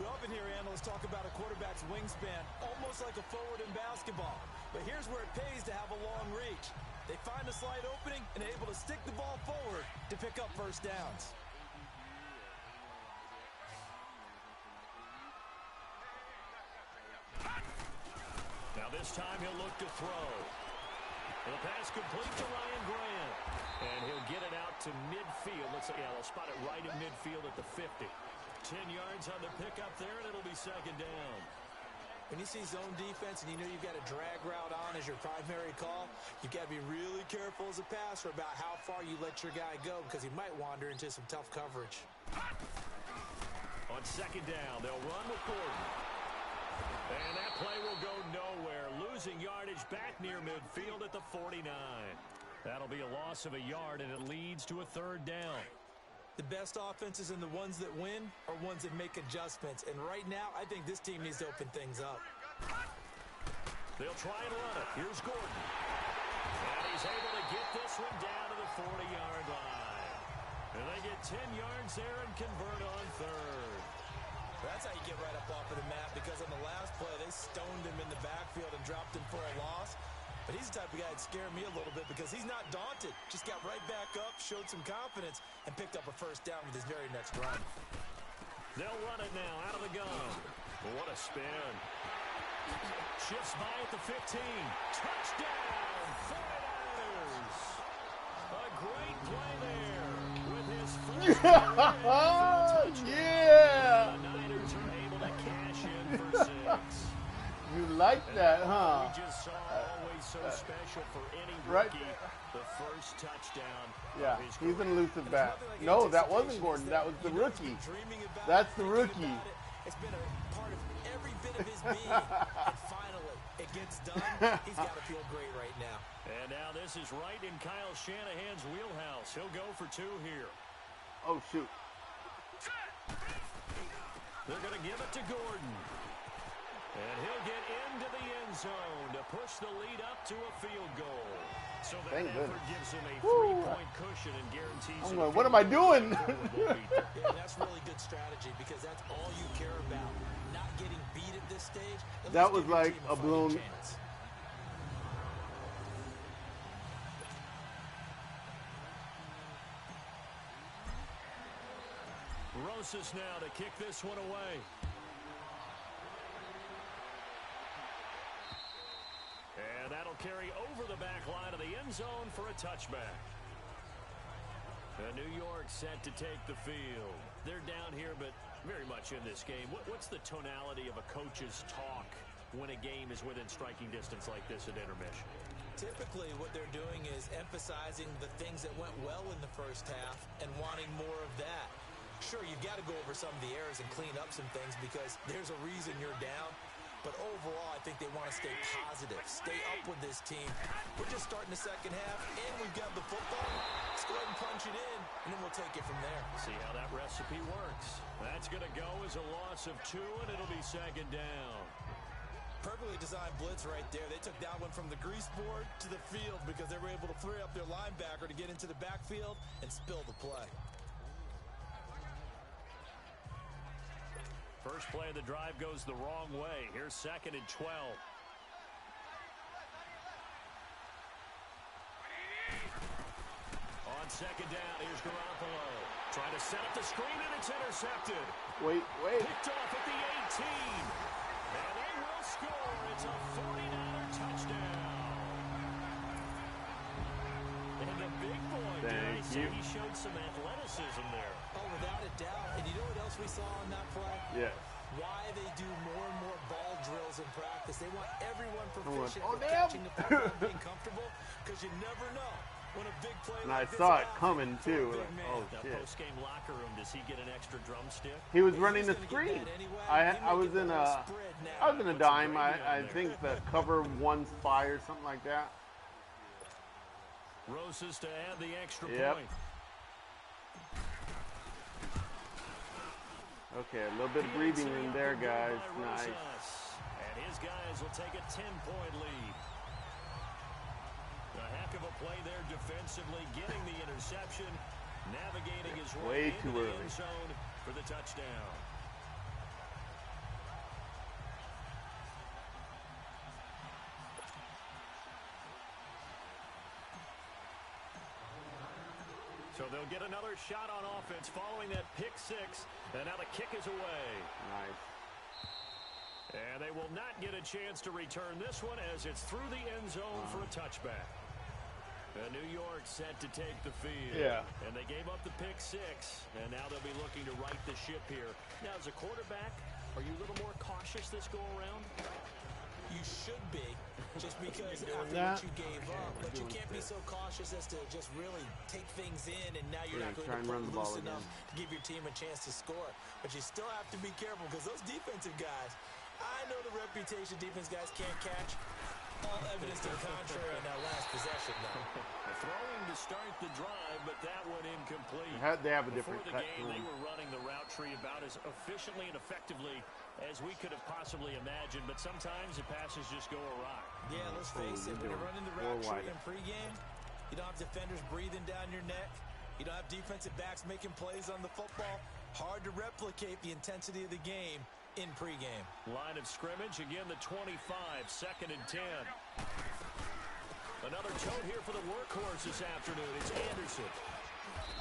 We often hear analysts talk about a quarterback's wingspan, almost like a forward in basketball. But here's where it pays to have a long reach. They find a slight opening and able to stick the ball forward to pick up 1st downs. Now this time he'll look to throw. The pass complete to Ryan Grant. And he'll get it out to midfield. Looks like, yeah, they'll spot it right at midfield at the 50. 10 yards on the pickup there, and it'll be 2nd down. When you see zone defense and you know you've got a drag route on as your primary call, you've got to be really careful as a passer about how far you let your guy go because he might wander into some tough coverage. On 2nd down, they'll run with Gordon. And that play will go nowhere. Losing yardage back near midfield at the 49. That'll be a loss of a yard, and it leads to a 3rd down. The best offenses and the ones that win are ones that make adjustments. And right now, I think this team needs to open things up. They'll try and run it. Here's Gordon. And he's able to get this one down to the 40-yard line. And they get 10 yards there and convert on 3rd. That's how you get right up off of the mat, because on the last play, they stoned him in the backfield and dropped him for a loss. But he's the type of guy that scared me a little bit because he's not daunted. Just got right back up, showed some confidence, and picked up a 1st down with his very next run. They'll run it now out of the gun. Well, what a spin. Shifts by at the 15. Touchdown, 49ers. A great play there with his first touchdown. Yeah! The Niners are able to cash in for 6. You like that, huh? We just saw always so special for any rookie. The first touchdown. Yeah, he's an elusive back. No, that wasn't Gordon. That was the rookie. That's the rookie. It's been a part of every bit of his being. And finally, it gets done. He's got to feel great right now. And now this is right in Kyle Shanahan's wheelhouse. He'll go for 2 here. Oh, shoot. They're going to give it to Gordon. And he'll get into the end zone to push the lead up to a field goal. So that effort gives him a 3-point cushion and guarantees him. What am I doing? Yeah, that's really good strategy because that's all you care about. Not getting beat at this stage. That was like a blown. Rosas now to kick this one away. And that'll carry over the back line of the end zone for a touchback. And New York set to take the field. They're down here, but very much in this game. What's the tonality of a coach's talk when a game is within striking distance like this at intermission? Typically, what they're doing is emphasizing the things that went well in the first half and wanting more of that. Sure, you've got to go over some of the errors and clean up some things because there's a reason you're down. But overall, I think they want to stay positive, stay up with this team. We're just starting the second half, and we've got the football. Let's go ahead and punch it in, and then we'll take it from there. See how that recipe works. That's going to go as a loss of 2, and it'll be second down. Perfectly designed blitz right there. They took that one from the grease board to the field because they were able to free up their linebacker to get into the backfield and spill the play. First play of the drive goes the wrong way. Here's 2nd and 12. On second down, here's Garoppolo. Trying to set up the screen, and it's intercepted. Wait. Picked off at the 18. And they will score. It's a 49er touchdown. And the big boy, Thank you. he showed some athleticism there. Oh, without a doubt. And you know what else we saw on that play? Yes. Why they do more and more ball drills in practice. They want everyone proficient Oh, with damn. catching the football and being comfortable because you never know when a big play And I like this saw it happens coming for a too. big Like, man. oh Now, shit. post-game locker room, does he get an extra drumstick? He was He's running the just gonna get screen. that anyway. I He was may in get the a whole spread now. I was in a Put some dime. gravy on I there. think the cover 1 spy or something like that. Roses to add the extra Yep. point. Okay, a little bit of breathing room there, guys. Nice. And his guys will take a 10-point lead. A heck of a play there defensively, getting the interception, navigating his way Way into too the early. end zone for the touchdown. So they'll get another shot on offense following that pick 6, and now the kick is away. Nice. And they will not get a chance to return this one as it's through the end zone for a touchback. New York set to take the field. Yeah. And they gave up the pick 6, and now they'll be looking to right the ship here. Now, as a quarterback, are you a little more cautious this go-around? You should be, just because after that? what you gave up. But you can't be so cautious as to just really take things in, and now you're Yeah, not going try to and run play the ball loose enough again. to give your team a chance to score. But you still have to be careful because those defensive guys, I know the reputation defense guys can't catch. All evidence to the contrary on that last possession, though. Throwing to start the drive, but that one incomplete. They have a Before different the cut game, to they them. were running the route tree about as efficiently and effectively as we could have possibly imagined, but sometimes the passes just go awry. Yeah, let's face it. When you're running the route tree in pregame, you don't have defenders breathing down your neck. You don't have defensive backs making plays on the football. Hard to replicate the intensity of the game in pregame. Line of scrimmage, again the 25, 2nd and 10. Another tote here for the workhorse this afternoon. It's Anderson.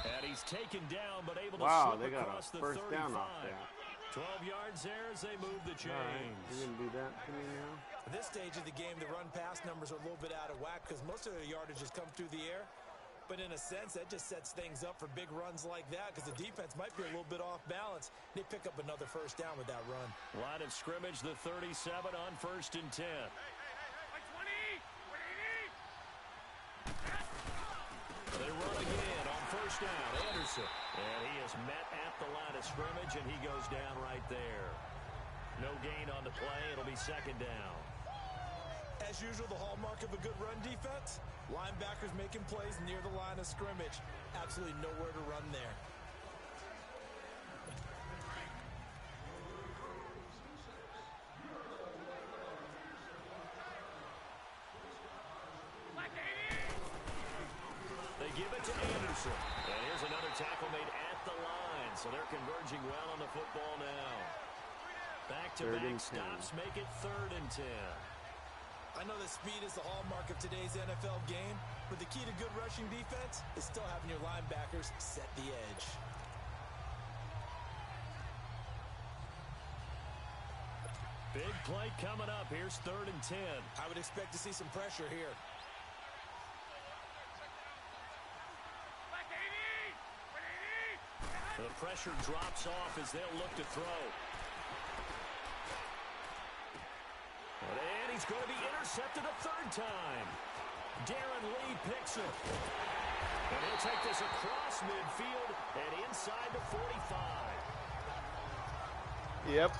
And he's taken down, but able to slip across the 35. First down off that. 12 yards there as they move the chains. All right, you're going to do that to me now? At this stage of the game, the run-pass numbers are a little bit out of whack because most of the yardage has come through the air. But in a sense, that just sets things up for big runs like that because the defense might be a little bit off balance. They pick up another first down with that run. Line of scrimmage, the 37 on 1st and 10. They run again on 1st down. Anderson. And he is met at the line of scrimmage, and he goes down right there. No gain on the play. It'll be 2nd down. As usual, the hallmark of a good run defense, linebackers making plays near the line of scrimmage. Absolutely nowhere to run there. They give it to Anderson. And here's another tackle made at the line. So they're converging well on the football now. Back-to-back stops make it 3rd and 10. I know that speed is the hallmark of today's NFL game, but the key to good rushing defense is still having your linebackers set the edge. Big play coming up. Here's 3rd and 10. I would expect to see some pressure here. The pressure drops off as they'll look to throw. And he's going to be intercepted a 3rd time. Darren Lee picks it. And he'll take this across midfield and inside the 45. Yep.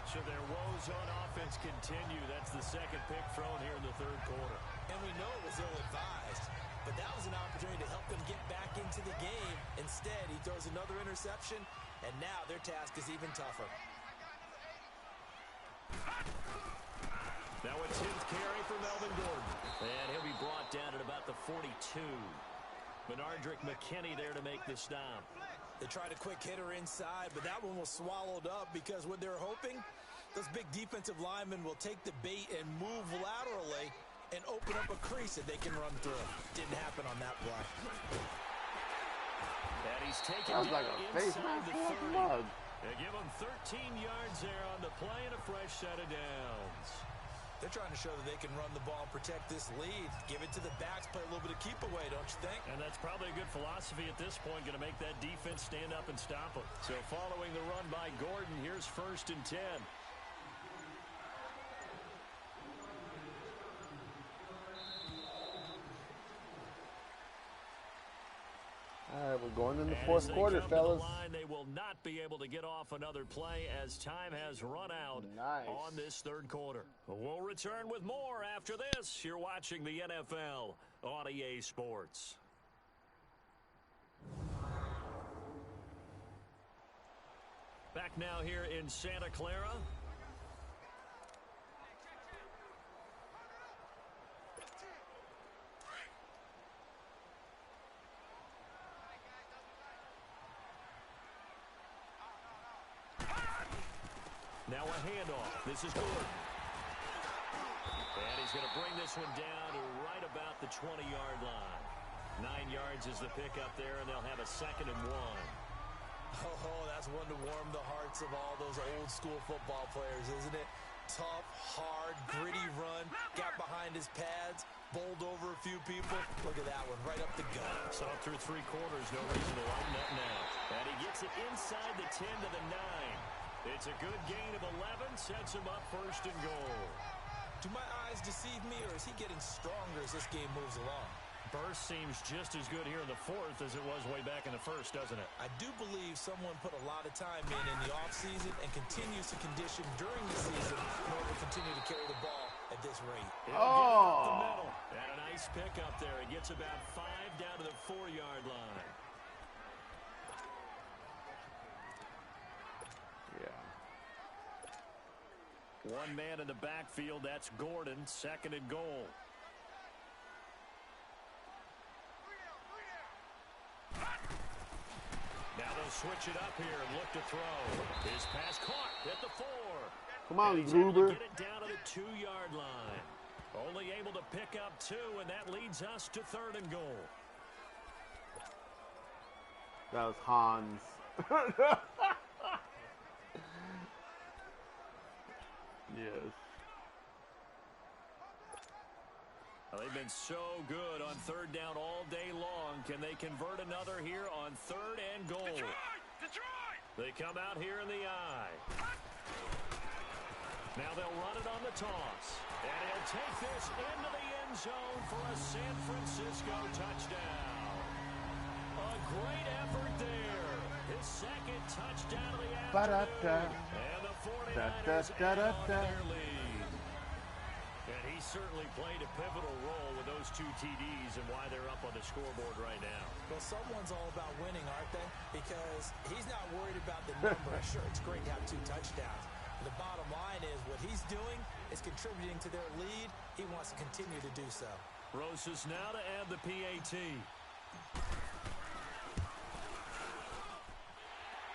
So their woes on offense continue. That's the second pick thrown here in the third quarter. And we know it was ill-advised, but that was an opportunity to help them get back into the game. Instead, he throws another interception, and now their task is even tougher. Now a 10th carry for Melvin Gordon. And he'll be brought down at about the 42. Benardrick McKinney there to make the stop. They tried a quick hitter inside, but that one was swallowed up because what they're hoping, those big defensive linemen will take the bait and move laterally and open up a crease that they can run through. Didn't happen on that play. And he's taken That was like a face inside mask the off 30. mug. They give him 13 yards there on the play and a fresh set of downs. They're trying to show that they can run the ball and protect this lead. Give it to the backs, play a little bit of keep away, don't you think? And that's probably a good philosophy at this point, going to make that defense stand up and stop them. So following the run by Gordon, here's 1st and 10. All right, we're going in the fourth quarter, fellas. They will not be able to get off another play as time has run out on this third quarter. We'll return with more after this. You're watching the NFL on EA Sports. Back now here in Santa Clara. Now a handoff. This is Gordon. And he's going to bring this one down to right about the 20-yard line. 9 yards is the pickup there, and they'll have a 2nd and 1. Oh, that's one to warm the hearts of all those old-school football players, isn't it? Tough, hard, gritty run. Got behind his pads, bowled over a few people. Look at that one, right up the gut. So through 3 quarters, no reason to lighten up now. And he gets it inside the 10 to the 9. It's a good gain of 11, sets him up 1st and goal. Do my eyes deceive me, or is he getting stronger as this game moves along? Burst seems just as good here in the 4th as it was way back in the 1st, doesn't it? I do believe someone put a lot of time in the offseason and continues to condition during the season in order to continue to carry the ball at this rate. He'll get it up the middle. And a nice pick up there. He gets about 5 down to the 4-yard line. One man in the backfield, that's Gordon, 2nd and goal. Now they'll switch it up here and look to throw. His pass caught at the 4. Come on, Get Gruber. it down to the 2-yard line. Only able to pick up 2, and that leads us to 3rd and goal. That was Hans. Yes. Well, they've been so good on 3rd down all day long. Can they convert another here on 3rd and goal? Detroit! They come out here in the eye. Now they'll run it on the toss. And he'll take this into the end zone for a San Francisco touchdown. A great effort there. His 2nd touchdown of the afternoon. And the 49ers add on to their lead. And he certainly played a pivotal role with those 2 TDs and why they're up on the scoreboard right now. Well, someone's all about winning, aren't they? Because he's not worried about the number. Sure, it's great to have 2 touchdowns. The bottom line is what he's doing is contributing to their lead. He wants to continue to do so. Rosas now to add the PAT.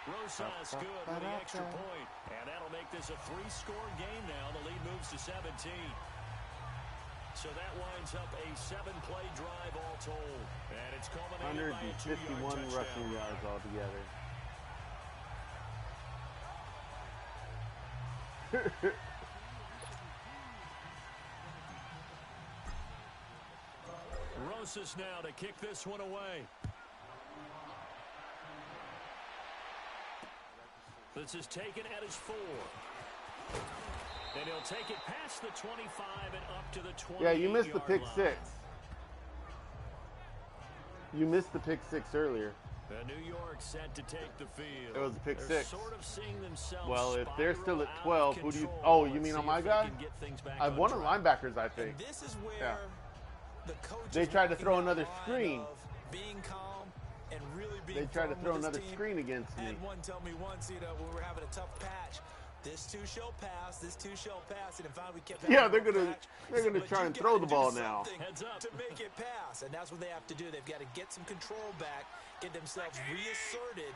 Rosas good with the extra point. And that'll make this a 3-score game now. The lead moves to 17. So that winds up a 7-play drive all told. And it's culminated by a 2-yard touchdown. 151 rushing yards altogether. Rosas now to kick this one away. This is taken at his 4. And he'll take it past the 25 and up to the 20. Yeah, you missed the pick six. You missed the pick six earlier. New York set to take the field. It was a pick They're six. sort of seeing themselves Well, if they're still at 12, who do you... control. Oh, you Let's mean see on my if they guy? can get things back I've on one of track. linebackers, I think. And this is where Yeah. the coach They is tried to walking throw down another the line screen. of being calm and really being They tried to firm throw with his another team. screen against me. And one told me once, you know, when we were having a tough patch, this two shall pass, this two shall pass, and in fact we kept having Yeah, a they're rough gonna patch. But try you and gotta throw the do ball now. something Heads up. to make it pass, and that's what they have to do. They've got to get some control back, get themselves reasserted,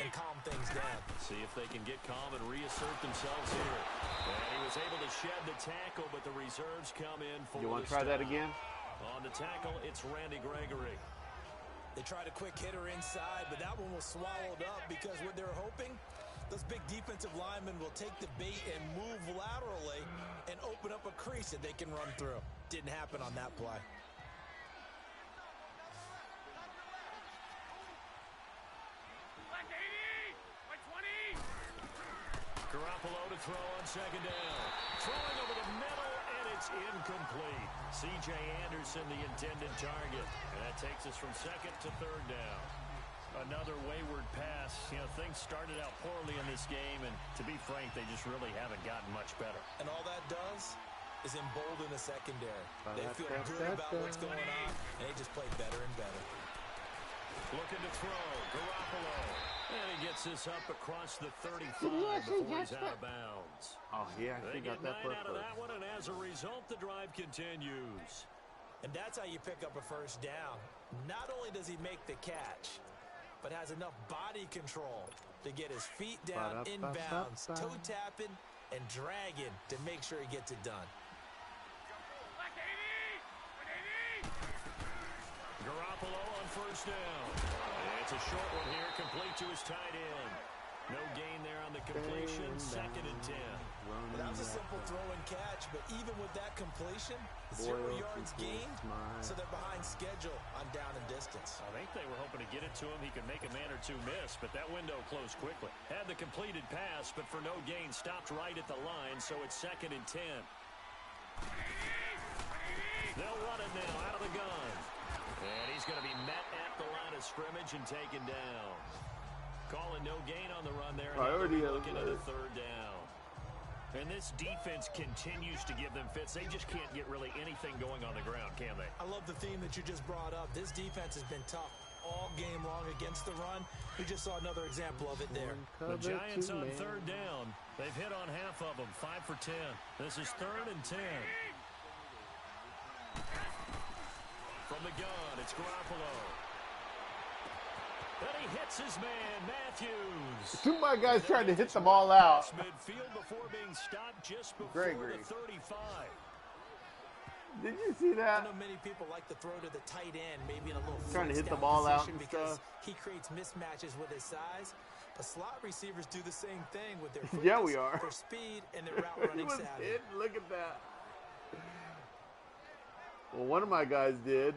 and calm things down. See if they can get calm and reassert themselves here. And he was able to shed the tackle, but the reserves come in for You want the to try that stop. again? On the tackle, it's Randy Gregory. They tried a quick hitter inside, but that one was swallowed up because what they're hoping, those big defensive linemen will take the bait and move laterally and open up a crease that they can run through. Didn't happen on that play. Garoppolo to throw on second down. Throwing over the middle, and it's incomplete. C.J. Anderson, the intended target. And that takes us from second to third down. Another wayward pass. You know, things started out poorly in this game, and to be frank, they just really haven't gotten much better. And all that does is embolden the secondary. They feel good about what's going on, and they just play better and better. Looking to throw, Garoppolo. And he gets this up across the 35 before he's out of bounds. Oh, he actually They got get that 9 first out of that one, and as a result, the drive continues. And that's how you pick up a first down. Not only does he make the catch, but has enough body control to get his feet down inbounds, toe tapping and dragging to make sure he gets it done. Garoppolo on first down. It's a short one here, complete to his tight end. No gain there on the completion, second and 10. Well, that was a simple throw and catch, but even with that completion, 0 yards gained, so they're behind schedule on down and distance. I think they were hoping to get it to him. He could make a man or two miss, but that window closed quickly. Had the completed pass, but for no gain, stopped right at the line, so it's second and 10. They'll run it now out of the gun. And he's going to be met at the line of scrimmage and taken down. Calling no gain on the run there. Priority Looking at a alert. third down. And this defense continues to give them fits. They just can't get really anything going on the ground, can they? I love the theme that you just brought up. This defense has been tough all game long against the run. We just saw another example of it there. The Giants on third down. They've hit on half of them, 5 for 10. This is third and 10. From the gun, it's Garoppolo. Then he hits his man, Matthews. Two of my guys tried to hit the ball out. Midfield before being stopped just before Gregory. the 35. Did you see I that? know many people like to throw to the tight end, maybe in a little Trying to hit the flex-down ball out position and because stuff. he creates mismatches with his size. But slot receivers do the same thing with their Yeah, quickness, we are. their speed, and their route He running was savvy. hit. Look at that. Well, one of my guys did.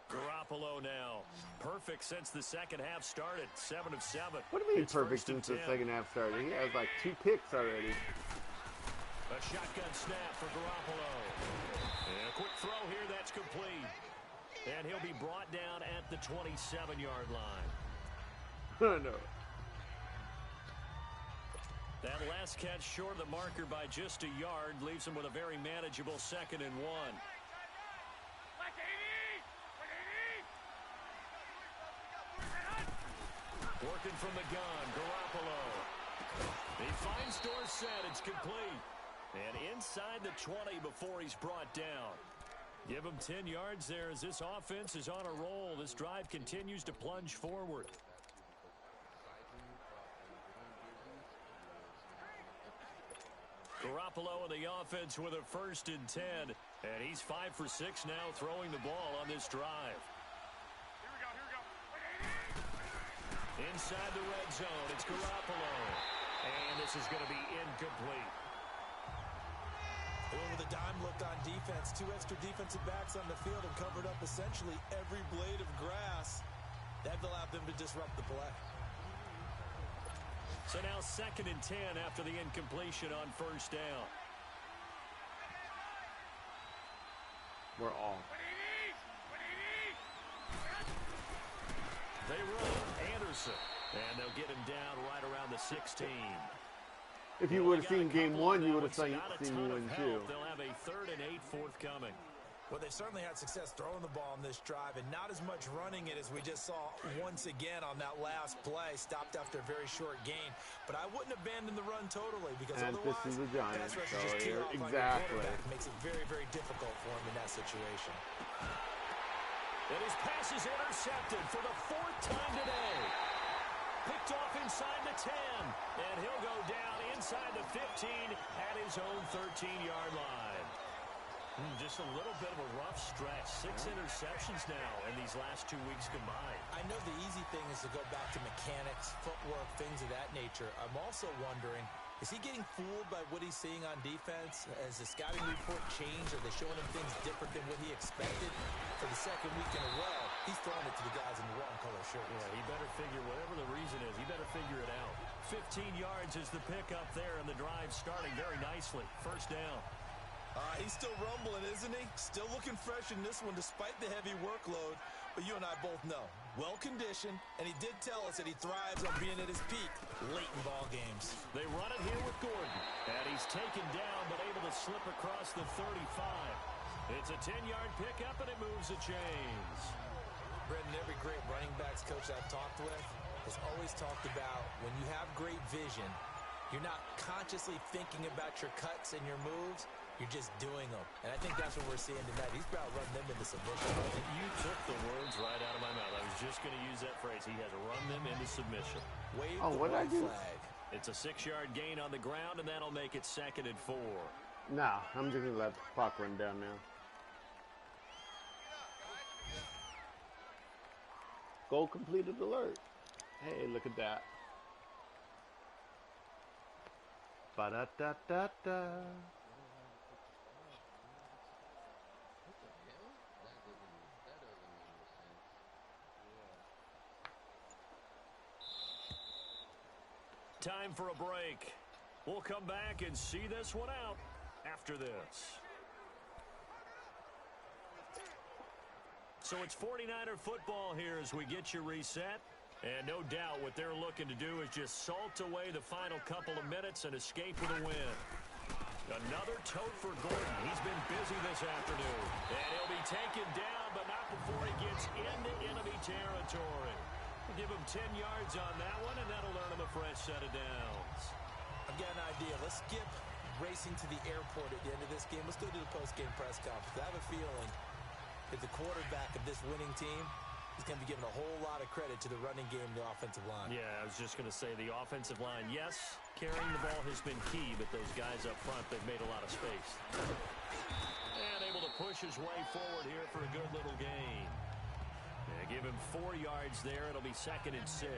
Garoppolo now. Perfect since the second half started. 7 of 7. What do you mean It's perfect first and since the 10. second half started? He has like 2 picks already. A shotgun snap for Garoppolo. And a quick throw here, that's complete. And he'll be brought down at the 27-yard line. No. That last catch short of the marker by just a yard leaves him with a very manageable 2nd and 1. Working from the gun, Garoppolo. He finds Dorsett, it's complete. And inside the 20 before he's brought down. Give him 10 yards there as this offense is on a roll. This drive continues to plunge forward. Garoppolo in the offense with a 1st and 10. And he's 5 for 6 now throwing the ball on this drive. Inside the red zone, it's Garoppolo. And this is going to be incomplete. They went with a dime look on defense. 2 extra defensive backs on the field and covered up essentially every blade of grass. That allowed them to disrupt the play. So now 2nd and 10 after the incompletion on 1st down. We're all. They run Anderson, and they'll get him down right around the 16. If you would have seen game 1, you would have seen you in 2. They'll have a 3rd and 8 forthcoming. Well, they've certainly had success throwing the ball on this drive, and not as much running it as we just saw once again on that last play. Stopped after a very short gain. But I wouldn't abandon the run totally, because and otherwise, this is the Giants, pass rush so just tee off on your exactly. quarterback. Makes it very, very difficult for him in that situation. And his pass is intercepted for the 4th time today. Picked off inside the 10, and he'll go down inside the 15 at his own 13-yard line. Just a little bit of a rough stretch. 6 interceptions now in these last 2 weeks combined. I know the easy thing is to go back to mechanics, footwork, things of that nature. I'm also wondering, is he getting fooled by what he's seeing on defense? Has the scouting report changed? Are they showing him things different than what he expected? For the 2nd week in a row, he's throwing it to the guys in the wrong color shirts. Yeah, he better figure, whatever the reason is, he better figure it out. 15 yards is the pickup there, and the drive starting very nicely. 1st down. He's still rumbling, isn't he? Still looking fresh in this one despite the heavy workload. But you and I both know, well-conditioned, and he did tell us that he thrives on being at his peak late in ball games. They run it here with Gordon, and he's taken down but able to slip across the 35. It's a 10-yard pickup, and it moves the chains. Brendan, every great running backs coach I've talked with has always talked about when you have great vision, you're not consciously thinking about your cuts and your moves. You're just doing them. And I think that's what we're seeing tonight. He's about to run them into submission. You took the words right out of my mouth. I was just going to use that phrase. He has run them into submission. Wave oh, the what did I do? flag. It's a 6-yard gain on the ground, and that'll make it 2nd and 4. Nah, I'm just going to let the clock run down now. Goal completed alert. Hey, look at that. Ba-da-da-da-da. Time for a break. We'll come back and see this one out after this. So it's 49er football here as we get you reset. And no doubt what they're looking to do is just salt away the final couple of minutes and escape with a win. Another tote for Gordon. He's been busy this afternoon. And he'll be taken down, but not before he gets into enemy territory. We'll give him 10 yards on that one, and that'll earn him a fresh set of downs. I've got an idea. Let's skip racing to the airport at the end of this game. Let's go to the post-game press conference. I have a feeling that the quarterback of this winning team is going to be given a whole lot of credit to the running game and the offensive line. Yeah, I was just going to say the offensive line, yes, carrying the ball has been key, but those guys up front, they've made a lot of space. And able to push his way forward here for a good little gain. Yeah, give him 4 yards there. It'll be 2nd and 6.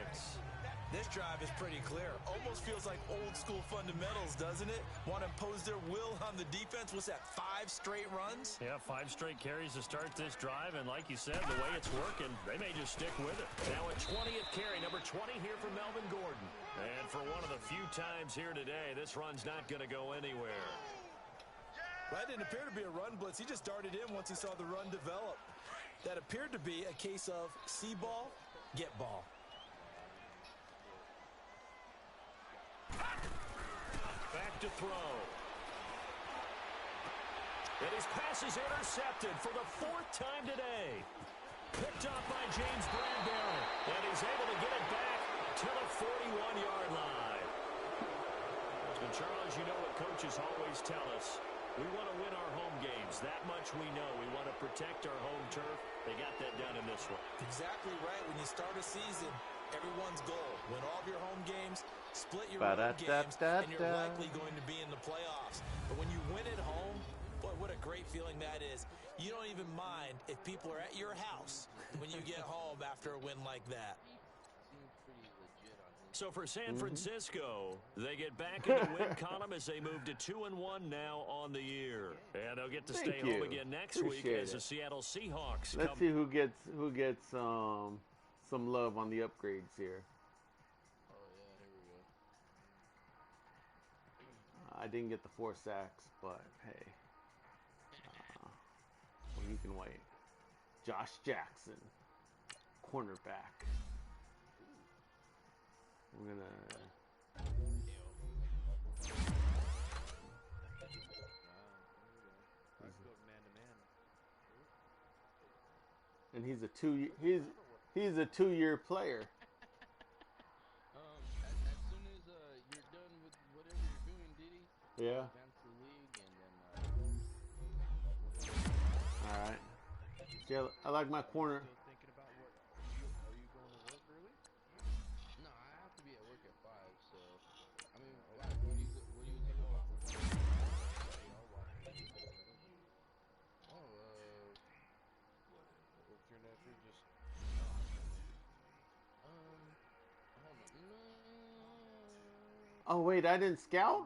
This drive is pretty clear. Almost feels like old-school fundamentals, doesn't it? Want to impose their will on the defense. What's that, 5 straight runs? Yeah, 5 straight carries to start this drive, and like you said, the way it's working, they may just stick with it. Now a 20th carry, number 20 here for Melvin Gordon. And for one of the few times here today, this run's not going to go anywhere. Well, that didn't appear to be a run blitz. He just darted in once he saw the run develop. That appeared to be a case of see ball, get ball. Back to throw. And his pass is intercepted for the 4th time today. Picked up by James Bradbury. And he's able to get it back to the 41-yard line. And Charles, you know what coaches always tell us. We want to win our home games. That much we know. We want to protect our home turf. They got that done in this one. Exactly right. When you start a season, everyone's goal, win all of your home games, split your road games, and you're likely going to be in the playoffs. But when you win at home, boy, what a great feeling that is. You don't even mind if people are at your house when you get home after a win like that. So for San Francisco, they get back in the win column as they move to 2-1 now on the year. And they'll get to stay home again next week as the Seattle Seahawks Let's see who gets some love on the upgrades here. Oh, yeah, here we go. I didn't get the 4 sacks, but hey. Well, you can wait. Josh Jackson, cornerback. We're gonna. And he's a 2-year player. As soon as you're done with whatever you're doing, Diddy. Yeah. Advance the league and then. All right. Yeah, I like my corner. Still thinking about what? Are you going to work early? No, I have to be at work at 5. So, I mean, what do you think about? What's your nephew just? Hold on. Oh wait, I didn't scout.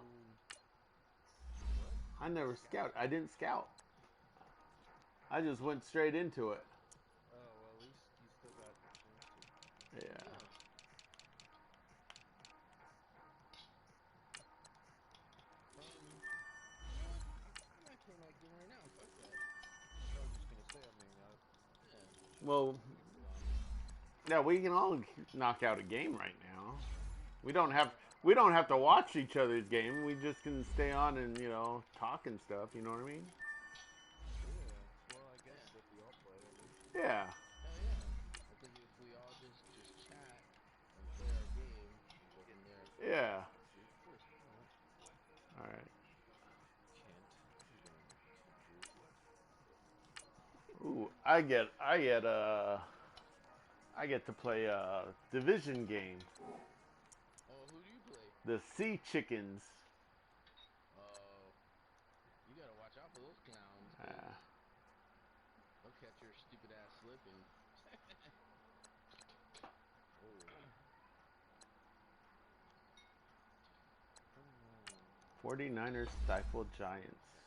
I never scout. I didn't scout. I just went straight into it. Oh, well, at least you still got the chance to. Yeah. I feel like it right now. Fuck that. I was just gonna say, I mean, yeah. Well, yeah, we can all knock out a game right now. We don't have to watch each other's game. We just can stay on and talk and stuff. You know what I mean? Yeah. Well, I guess if we all play. Yeah. Hell yeah. I think if we all just chat and play our game, go from there. Yeah. All right. Ooh, I get to play a division game. Oh, who do you play? The Sea Chickens. Oh, you gotta watch out for those clowns. They'll catch your stupid ass slipping. 49ers stifle Giants.